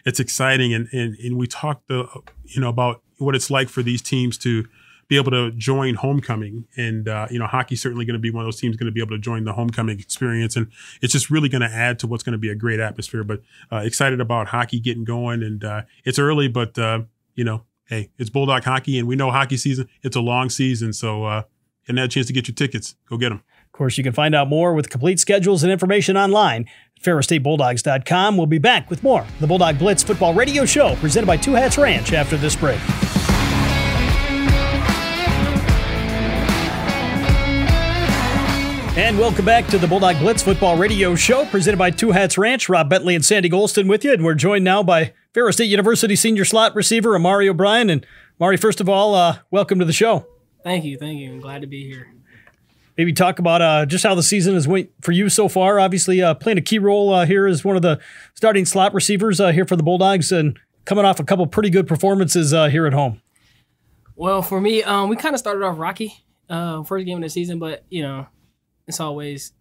it's exciting. And we talked about what it's like for these teams to be able to join homecoming, and hockey's certainly going to be one of those teams going to be able to join the homecoming experience, and it's just really going to add to what's going to be a great atmosphere. But excited about hockey getting going, and it's early, but hey, it's Bulldog hockey, and we know hockey season, it's a long season, so and that chance to get your tickets, go get them. Of course, you can find out more with complete schedules and information online at ferrisstatebulldogs.com. We'll be back with more of the Bulldog Blitz Football Radio Show presented by Two Hats Ranch after this break. And welcome back to the Bulldog Blitz Football Radio Show, presented by Two Hats Ranch. Rob Bentley and Sandy Golston with you, and we're joined now by Ferris State University senior slot receiver Emari O'Brien. And Emari, first of all, welcome to the show. Thank you. I'm glad to be here. Maybe talk about just how the season has went for you so far. Obviously, playing a key role here as one of the starting slot receivers here for the Bulldogs, and coming off a couple pretty good performances here at home. Well, for me, we kind of started off rocky first game of the season, but it's always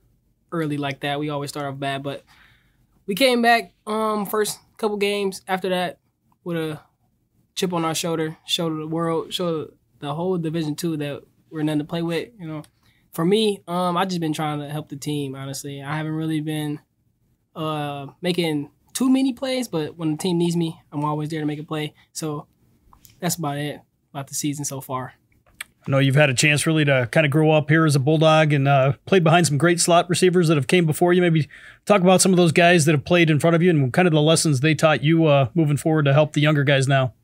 early like that. We always start off bad, but we came back first couple games after that with a chip on our shoulder, showed the world, showed the whole Division II that we're nothing to play with. For me, I've just been trying to help the team, honestly. I haven't really been making too many plays, but when the team needs me, I'm always there to make a play. So that's about it, about the season so far. I know you've had a chance really to kind of grow up here as a Bulldog and played behind some great slot receivers that have came before you. Maybe talk about some of those guys that have played in front of you and kind of the lessons they taught you moving forward to help the younger guys now.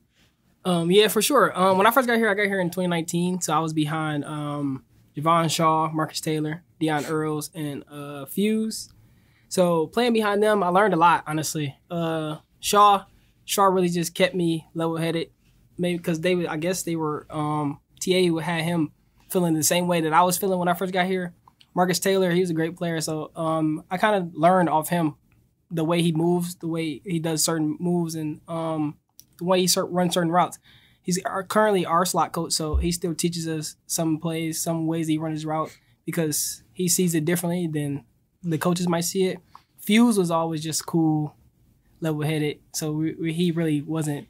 Yeah, for sure. When I first got here, in 2019, so I was behind Javon Shaw, Marcus Taylor, Deion Earls, and Fuse. So playing behind them, I learned a lot, honestly. Shaw really just kept me level-headed, maybe because I guess they were TA had him feeling the same way that I was feeling when I first got here. Marcus Taylor, he was a great player, so I kind of learned off him the way he moves, the way he does certain moves, and the way he runs certain routes. He's currently our slot coach, so he still teaches us some plays, some ways he runs his route because he sees it differently than the coaches might see it. Fuse was always just cool, level-headed, so he really wasn't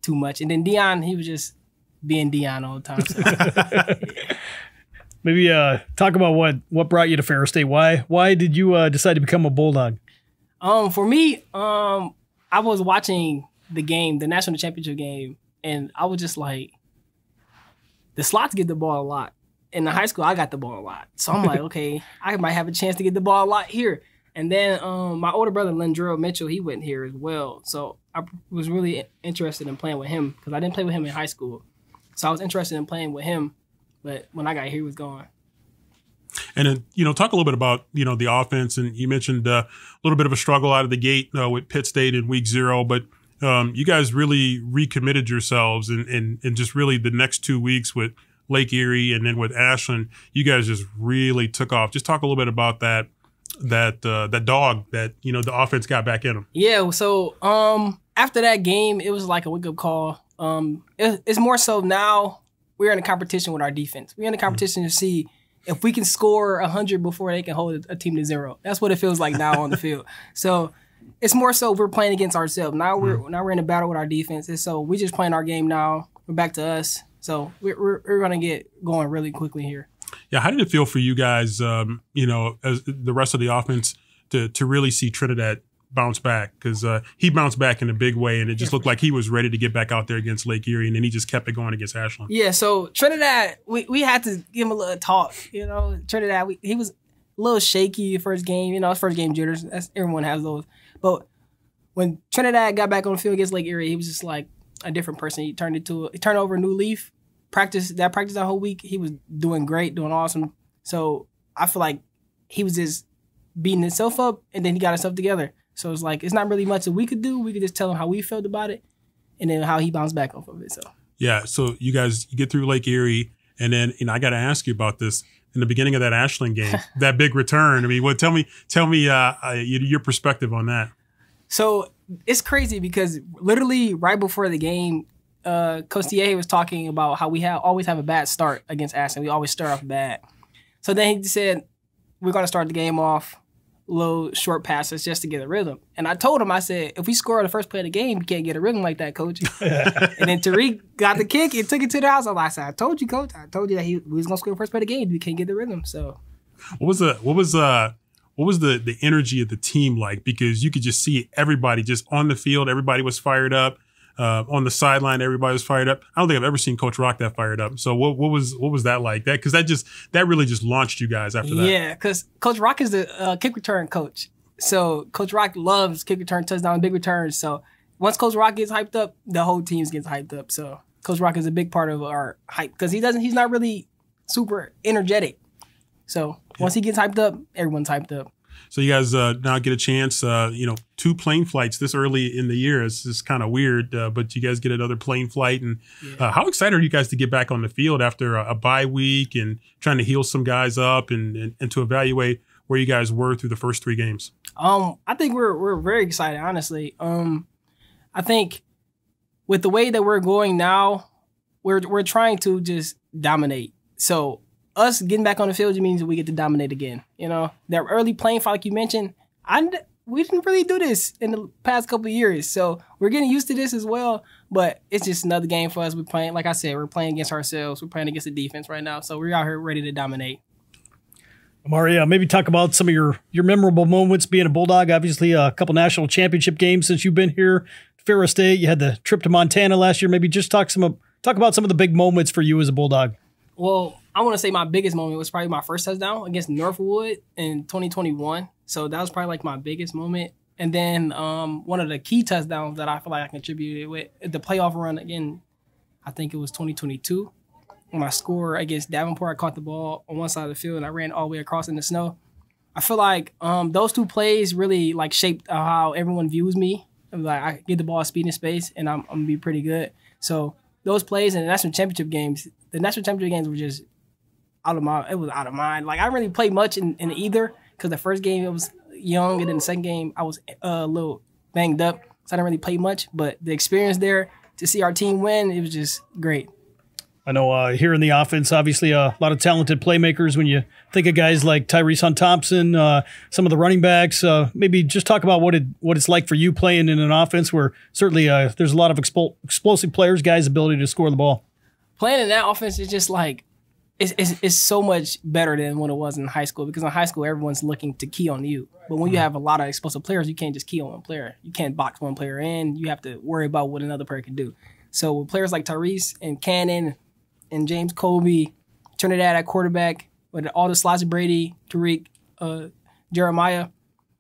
too much. And then Deion, he was just being Deion all the time. So. Maybe talk about what brought you to Ferris State. Why did you decide to become a Bulldog? For me, I was watching the game, the national championship game, and I was just like, the slots get the ball a lot. In the high school, I got the ball a lot. So I'm like, okay, I might have a chance to get the ball a lot here. And then my older brother, Lindrell Mitchell, he went here as well. So I was really interested in playing with him because I didn't play with him in high school. So I was interested in playing with him. But when I got here, he was gone. And then, talk a little bit about, the offense. And you mentioned a little bit of a struggle out of the gate with Pitt State in week 0. But you guys really recommitted yourselves and just really the next 2 weeks with Lake Erie and then with Ashland, you guys just really took off. Just talk a little bit about that dog that, the offense got back in them. Yeah, so after that game, it was like a wake-up call. It's more so now we're in a competition with our defense. We're in a competition to see if we can score 100 before they can hold a team to 0. That's what it feels like now on the field. So it's more so we're playing against ourselves. Now we're in a battle with our defense. And so we're just playing our game now. We're back to us. So we're going to get going really quickly here. Yeah, how did it feel for you guys, as the rest of the offense to really see Trinidad bounce back? Because he bounced back in a big way, and it just looked like he was ready to get back out there against Lake Erie, and then he just kept it going against Ashland. Yeah, so Trinidad, we had to give him a little talk. Trinidad, he was a little shaky the first game. His first game jitters. Everyone has those. But when Trinidad got back on the field against Lake Erie, he was just like a different person. He turned over a new leaf. Practice that whole week, he was doing great, doing awesome. So I feel like he was just beating himself up, and then he got himself together. So it's like it's not really much that we could do. We could just tell him how we felt about it, and then how he bounced back off of it. So yeah, so you get through Lake Erie, and then I got to ask you about this in the beginning of that Ashland game, that big return. I mean, tell me your perspective on that. So it's crazy because literally right before the game, Coach TA was talking about how we always have a bad start against Ashland. We always start off bad. So then he said, we're going to start the game off little short passes just to get a rhythm. And I told him, I said, if we score the first play of the game, you can't get a rhythm like that, Coach. And then Tariq got the kick and took it to the house. I said, I told you, Coach. I told you that he was going to score the first play of the game. We can't get the rhythm. So what was the energy of the team like? Because you could just see everybody just on the field. Everybody was fired up. On the sideline, everybody was fired up. I don't think I've ever seen Coach Rock that fired up. So what was that like? Because that really just launched you guys after that. Yeah, because Coach Rock is the kick return coach. So Coach Rock loves kick return, touchdown, big returns. So once Coach Rock gets hyped up, the whole team gets hyped up. So Coach Rock is a big part of our hype because he's not really super energetic. So Once he gets hyped up, everyone's hyped up. So you guys now get a chance, 2 plane flights this early in the year. It's kind of weird, but you guys get another plane flight. And how excited are you guys to get back on the field after a bye week and trying to heal some guys up and to evaluate where you guys were through the first 3 games? I think we're very excited, honestly. I think with the way that we're going now, we're trying to just dominate. So us getting back on the field means we get to dominate again. That early playing fight, like you mentioned, we didn't really do this in the past couple of years. So we're getting used to this as well. But it's just another game for us. We're playing, like I said, we're playing against ourselves. We're playing against the defense right now. So we're out here ready to dominate. Emari, maybe talk about some of your memorable moments being a Bulldog. Obviously, a couple national championship games since you've been here. Ferris State, you had the trip to Montana last year. Maybe just talk about some of the big moments for you as a Bulldog. Well, I want to say my biggest moment was probably my first touchdown against Northwood in 2021. So that was probably like my biggest moment. And then one of the key touchdowns that I feel like I contributed with the playoff run again, I think it was 2022. When I scored against Davenport, I caught the ball on one side of the field and I ran all the way across in the snow. I feel like those 2 plays really like shaped how everyone views me. Like I get the ball speed and space and I'm gonna be pretty good. So those plays in the national championship games were just out of mind. Like I didn't really play much in either because the first game it was young and then the second game I was a little banged up, so I didn't really play much. But the experience there to see our team win, it was just great. I know here in the offense, obviously a lot of talented playmakers. When you think of guys like Tyrese Hunt-Thompson, some of the running backs, maybe just talk about what it's like for you playing in an offense where certainly there's a lot of explosive players, guys' ability to score the ball. Playing in that offense is just like it's so much better than what it was in high school because in high school everyone's looking to key on you. But when you have a lot of explosive players, you can't just key on one player. You can't box one player in. You have to worry about what another player can do. So with players like Tyrese and Cannon and James Colby, Trinidad at quarterback, with all the slots of Brady, Tariq, Jeremiah,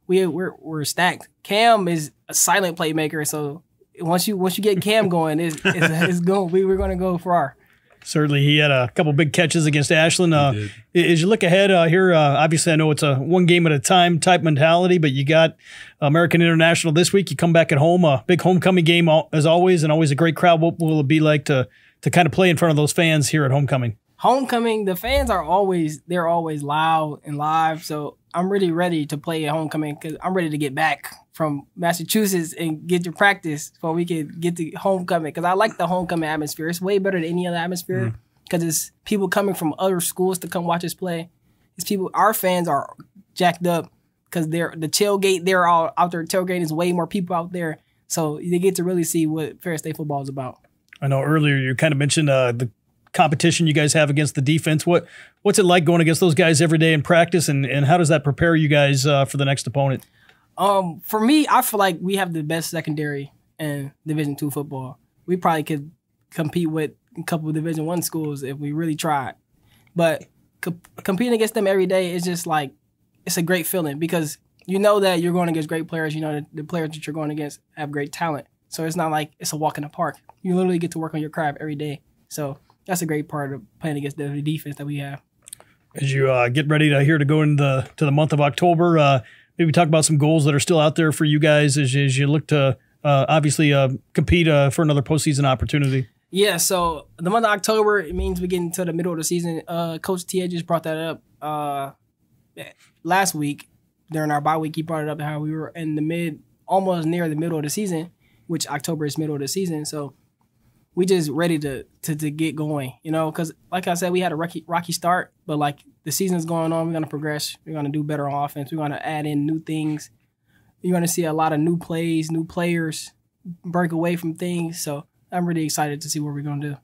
we're stacked. Cam is a silent playmaker, so once you get Cam going, it's going. We're going to go far. Certainly, he had a couple big catches against Ashland. As you look ahead here, obviously I know it's a one game at a time type mentality, but you got American International this week. You come back at home, a big homecoming game as always, and always a great crowd. What will it be like to kind of play in front of those fans here at homecoming? Homecoming, the fans are always loud and live. So I'm really ready to play at homecoming because I'm ready to get back from Massachusetts and get to practice so we can get to homecoming. Because I like the homecoming atmosphere. It's way better than any other atmosphere because it's people coming from other schools to come watch us play. It's people, our fans are jacked up because the tailgate, they're all out there tailgating. There's way more people out there. So they get to really see what Ferris State football is about. I know earlier you kind of mentioned the competition you guys have against the defense. What's it like going against those guys every day in practice, and how does that prepare you guys for the next opponent? For me, I feel like we have the best secondary in Division II football. We probably could compete with a couple of Division I schools if we really tried. But competing against them every day is just like, it's a great feeling because you know that you're going against great players. You know that the players that you're going against have great talent. So it's not like it's a walk in the park. You literally get to work on your craft every day. So that's a great part of playing against the defense that we have. As you get ready to go into the month of October, maybe talk about some goals that are still out there for you guys as you look to obviously compete for another postseason opportunity. Yeah, so the month of October, it means we get into the middle of the season. Coach Tia just brought that up last week during our bye week. He brought it up how we were in almost near the middle of the season, which October is middle of the season. So we just ready to get going, because like I said, we had a rocky start, but like the season's going on, we're going to progress. We're going to do better on offense. We're going to add in new things. You're going to see a lot of new plays, new players, break away from things. So I'm really excited to see what we're going to do.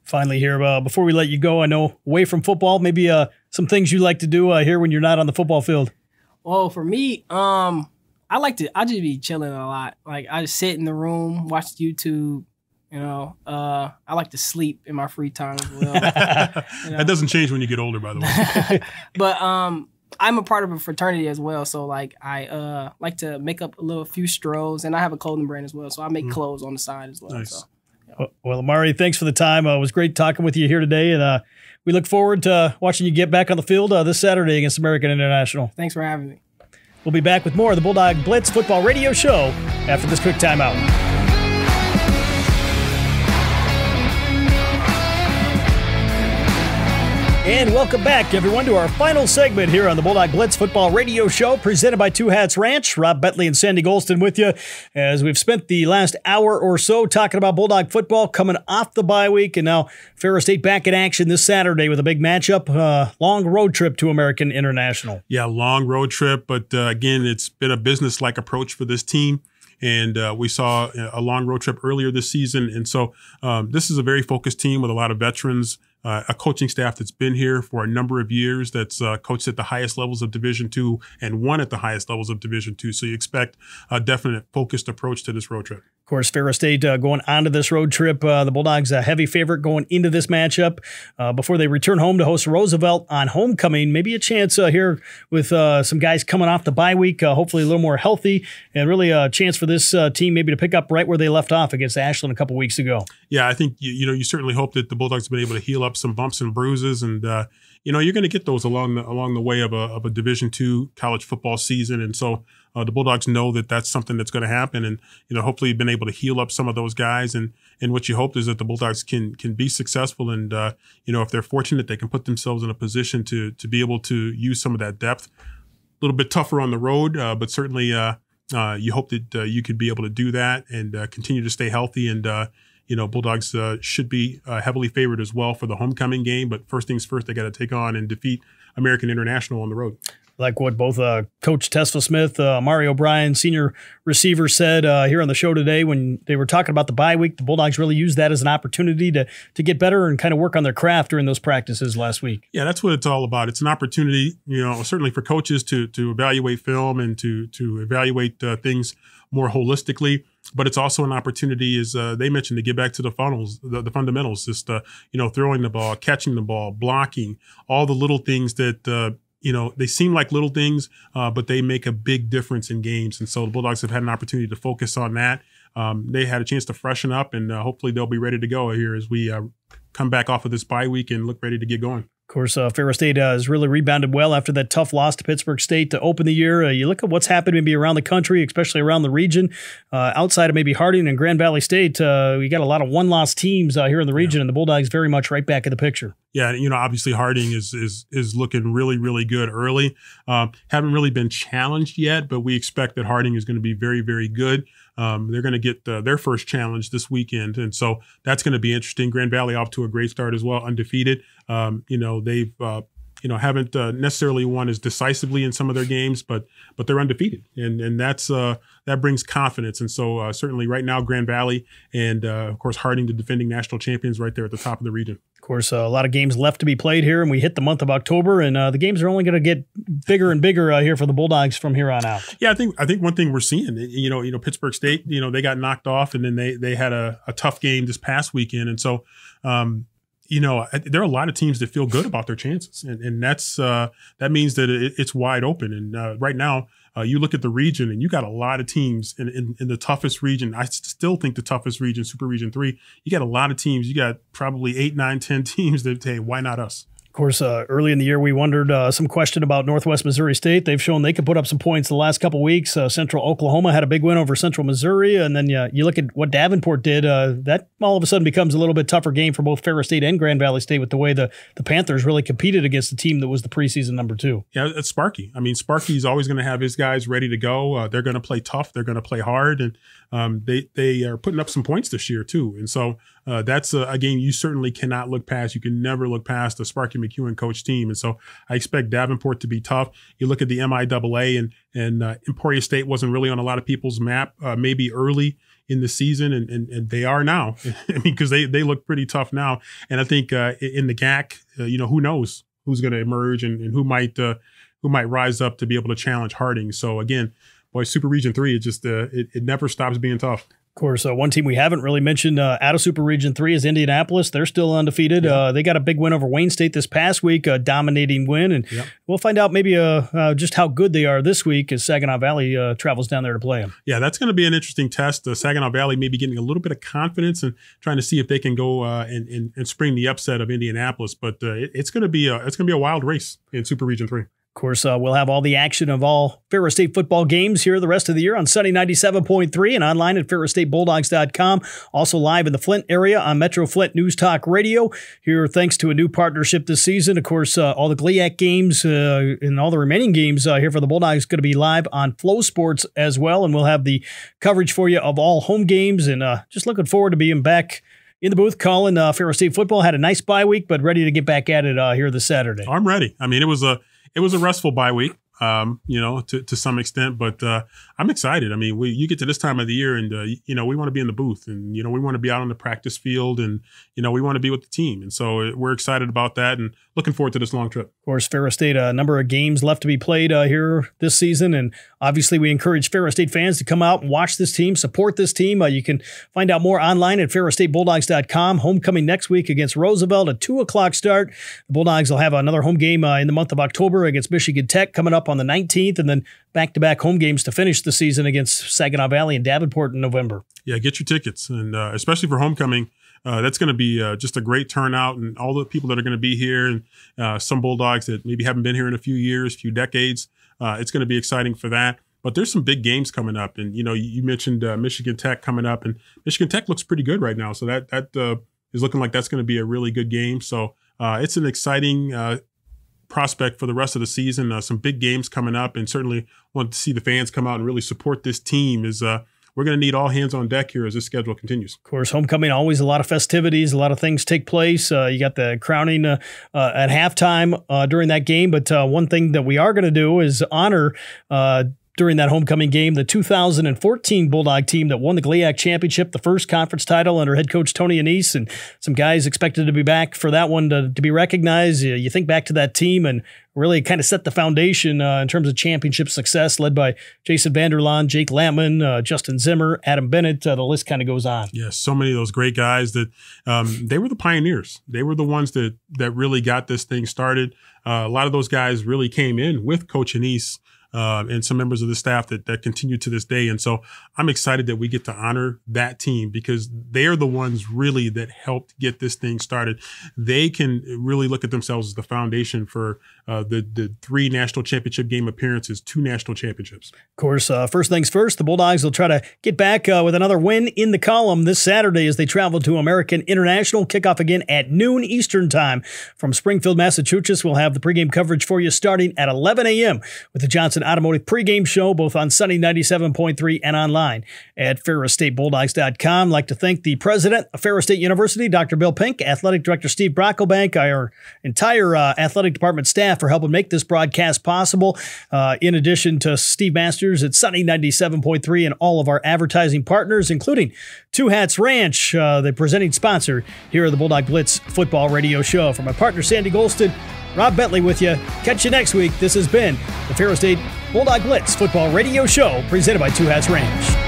Finally here, before we let you go, I know away from football, maybe some things you like to do here when you're not on the football field. Well, for me, I just be chilling a lot. Like I just sit in the room, watch YouTube. I like to sleep in my free time as well. That doesn't change when you get older, by the way. But I'm a part of a fraternity as well, so like I like to make up a few strolls, and I have a clothing brand as well, so I make clothes on the side as well. Nice. So, yeah. Well, Emari, thanks for the time. It was great talking with you here today, and we look forward to watching you get back on the field this Saturday against American International. Thanks for having me. We'll be back with more of the Bulldog Blitz Football Radio Show after this quick timeout. And welcome back, everyone, to our final segment here on the Bulldog Blitz Football Radio Show, presented by Two Hats Ranch. Rob Bentley and Sandy Golston with you as we've spent the last hour or so talking about Bulldog football coming off the bye week. And now Ferris State back in action this Saturday with a big matchup, long road trip to American International. Yeah, long road trip. But again, it's been a business-like approach for this team. And we saw a long road trip earlier this season. And so this is a very focused team with a lot of veterans, a coaching staff that's been here for a number of years, that's coached at the highest levels of Division II and won at the highest levels of Division II. So you expect a definite focused approach to this road trip. Of course, Ferris State going onto this road trip. The Bulldogs a heavy favorite going into this matchup before they return home to host Roosevelt on homecoming. Maybe a chance here with some guys coming off the bye week, hopefully a little more healthy, and really a chance for this team maybe to pick up right where they left off against Ashland a couple weeks ago. Yeah, I think you certainly hope that the Bulldogs have been able to heal up some bumps and bruises, and you're going to get those along the way of a Division II college football season, and so the Bulldogs know that that's something that's going to happen, and hopefully you've been able to heal up some of those guys, and what you hope is that the Bulldogs can be successful, and if they're fortunate, they can put themselves in a position to be able to use some of that depth. A little bit tougher on the road, but certainly you hope that you could be able to do that and continue to stay healthy, and Bulldogs should be heavily favored as well for the homecoming game. But first things first, they got to take on and defeat American International on the road. Like what both Coach Tesfa Smith, Emari O'Brien, senior receiver, said here on the show today when they were talking about the bye week, the Bulldogs really used that as an opportunity to get better and kind of work on their craft during those practices last week. Yeah, that's what it's all about. It's an opportunity, certainly for coaches to evaluate film and to evaluate things more holistically. But it's also an opportunity, as they mentioned, to get back to the fundamentals, just throwing the ball, catching the ball, blocking, all the little things that they seem like little things, but they make a big difference in games. And so the Bulldogs have had an opportunity to focus on that. They had a chance to freshen up, and hopefully they'll be ready to go here as we come back off of this bye week and look ready to get going. Of course, Ferris State has really rebounded well after that tough loss to Pittsburgh State to open the year. You look at what's happened maybe around the country, especially around the region, outside of maybe Harding and Grand Valley State. We got a lot of one-loss teams here in the region, and the Bulldogs very much right back in the picture. Yeah, obviously Harding is looking really, really good early. Haven't really been challenged yet, but we expect that Harding is going to be very, very good. They're going to get their first challenge this weekend, and so that's going to be interesting. Grand Valley off to a great start as well, undefeated. They've haven't necessarily won as decisively in some of their games, but they're undefeated, and that's that brings confidence. And so certainly right now Grand Valley and of course Harding, the defending national champions, right there at the top of the region. Of course, a lot of games left to be played here, and we hit the month of October, and the games are only going to get bigger and bigger here for the Bulldogs from here on out. Yeah, I think one thing we're seeing, Pittsburgh State, they got knocked off, and then they had a tough game this past weekend, and so. There are a lot of teams that feel good about their chances, and that means that it's wide open. And right now, you look at the region, and you got a lot of teams in the toughest region. I still think the toughest region, Super Region 3. You got a lot of teams. You got probably 8, 9, 10 teams that say, "Why not us?" Of course, early in the year, we wondered some question about Northwest Missouri State. They've shown they could put up some points the last couple of weeks. Central Oklahoma had a big win over Central Missouri. And then you look at what Davenport did. That all of a sudden becomes a little bit tougher game for both Ferris State and Grand Valley State with the way the Panthers really competed against the team that was the preseason number 2. Yeah, it's Sparky. I mean, Sparky's always going to have his guys ready to go. They're going to play tough. They're going to play hard. And they are putting up some points this year, too. And so that's a game you certainly cannot look past. You can never look past the Sparky McEwen coach team. And so I expect Davenport to be tough. You look at the MIAA, and Emporia State wasn't really on a lot of people's map, maybe early in the season, and they are now. I mean, because they look pretty tough now. And I think in the GAC, who knows who's going to emerge and who might rise up to be able to challenge Harding. So again, boy, Super Region 3, it never stops being tough. course, one team we haven't really mentioned out of Super Region 3 is Indianapolis. They're still undefeated. Yeah. They got a big win over Wayne State this past week, a dominating win. And we'll find out maybe just how good they are this week as Saginaw Valley travels down there to play them. Yeah, that's going to be an interesting test. Saginaw Valley may be getting a little bit of confidence and trying to see if they can go and spring the upset of Indianapolis. But it's going to be a wild race in Super Region 3. Of course, we'll have all the action of all Ferris State football games here the rest of the year on Sunny 97.3 and online at ferrisstatebulldogs.com. Also live in the Flint area on Metro Flint News Talk Radio. Here, thanks to a new partnership this season. Of course, all the GLIAC games and all the remaining games here for the Bulldogs going to be live on Flow Sports as well. And we'll have the coverage for you of all home games. And just looking forward to being back in the booth calling Ferris State football. Had a nice bye week, but ready to get back at it here this Saturday. I'm ready. I mean, it was a restful bye week, to some extent, but I'm excited. I mean, you get to this time of the year and, we want to be in the booth and, we want to be out on the practice field and, we want to be with the team. And so we're excited about that and looking forward to this long trip. Of course, Ferris State, a number of games left to be played here this season. And obviously we encourage Ferris State fans to come out and watch this team, support this team. You can find out more online at ferrisstatebulldogs.com. Homecoming next week against Roosevelt, a 2:00 start. The Bulldogs will have another home game in the month of October against Michigan Tech coming up on the 19th, and then back-to-back home games to finish the season against Saginaw Valley and Davenport in November. Yeah, get your tickets, and especially for homecoming. That's going to be just a great turnout, and all the people that are going to be here, and some Bulldogs that maybe haven't been here in a few years, few decades. It's going to be exciting for that. But there's some big games coming up, and you mentioned Michigan Tech coming up, and Michigan Tech looks pretty good right now. So that is looking like that's going to be a really good game. So it's an exciting prospect for the rest of the season. Some big games coming up, and certainly want to see the fans come out and really support this team. We're going to need all hands on deck here as this schedule continues. Of course, homecoming, always a lot of festivities, a lot of things take place. You got the crowning at halftime during that game. But one thing that we are going to do is honor during that homecoming game the 2014 Bulldog team that won the GLIAC championship, the first conference title under head coach Tony Anise, and some guys expected to be back for that one to be recognized. You think back to that team and really kind of set the foundation in terms of championship success, led by Jason Vanderlaan, Jake Lampman, Justin Zimmer, Adam Bennett. The list kind of goes on. Yeah, so many of those great guys that they were the pioneers. They were the ones that really got this thing started. A lot of those guys really came in with Coach Anise and some members of the staff that continue to this day. And so I'm excited that we get to honor that team because they're the ones really that helped get this thing started. They can really look at themselves as the foundation for the 3 national championship game appearances, 2 national championships. Of course, first things first, the Bulldogs will try to get back with another win in the column this Saturday as they travel to American International. Kickoff again at noon Eastern time from Springfield, Massachusetts. We'll have the pregame coverage for you starting at 11 a.m. with the Johnson Automotive pregame show, both on Sunny 97.3 and online at ferrisstatebulldogs.com. I'd like to thank the president of Ferris State University, Dr. Bill Pink, athletic director Steve Brocklebank, our entire athletic department staff for helping make this broadcast possible. In addition to Steve Masters at Sunny 97.3 and all of our advertising partners, including Two Hats Ranch, the presenting sponsor here at the Bulldog Blitz Football Radio Show. For my partner Sandy Golston, Rob Bentley with you. Catch you next week. This has been the Ferris State Bulldog Blitz Football Radio Show presented by Two Hats Ranch.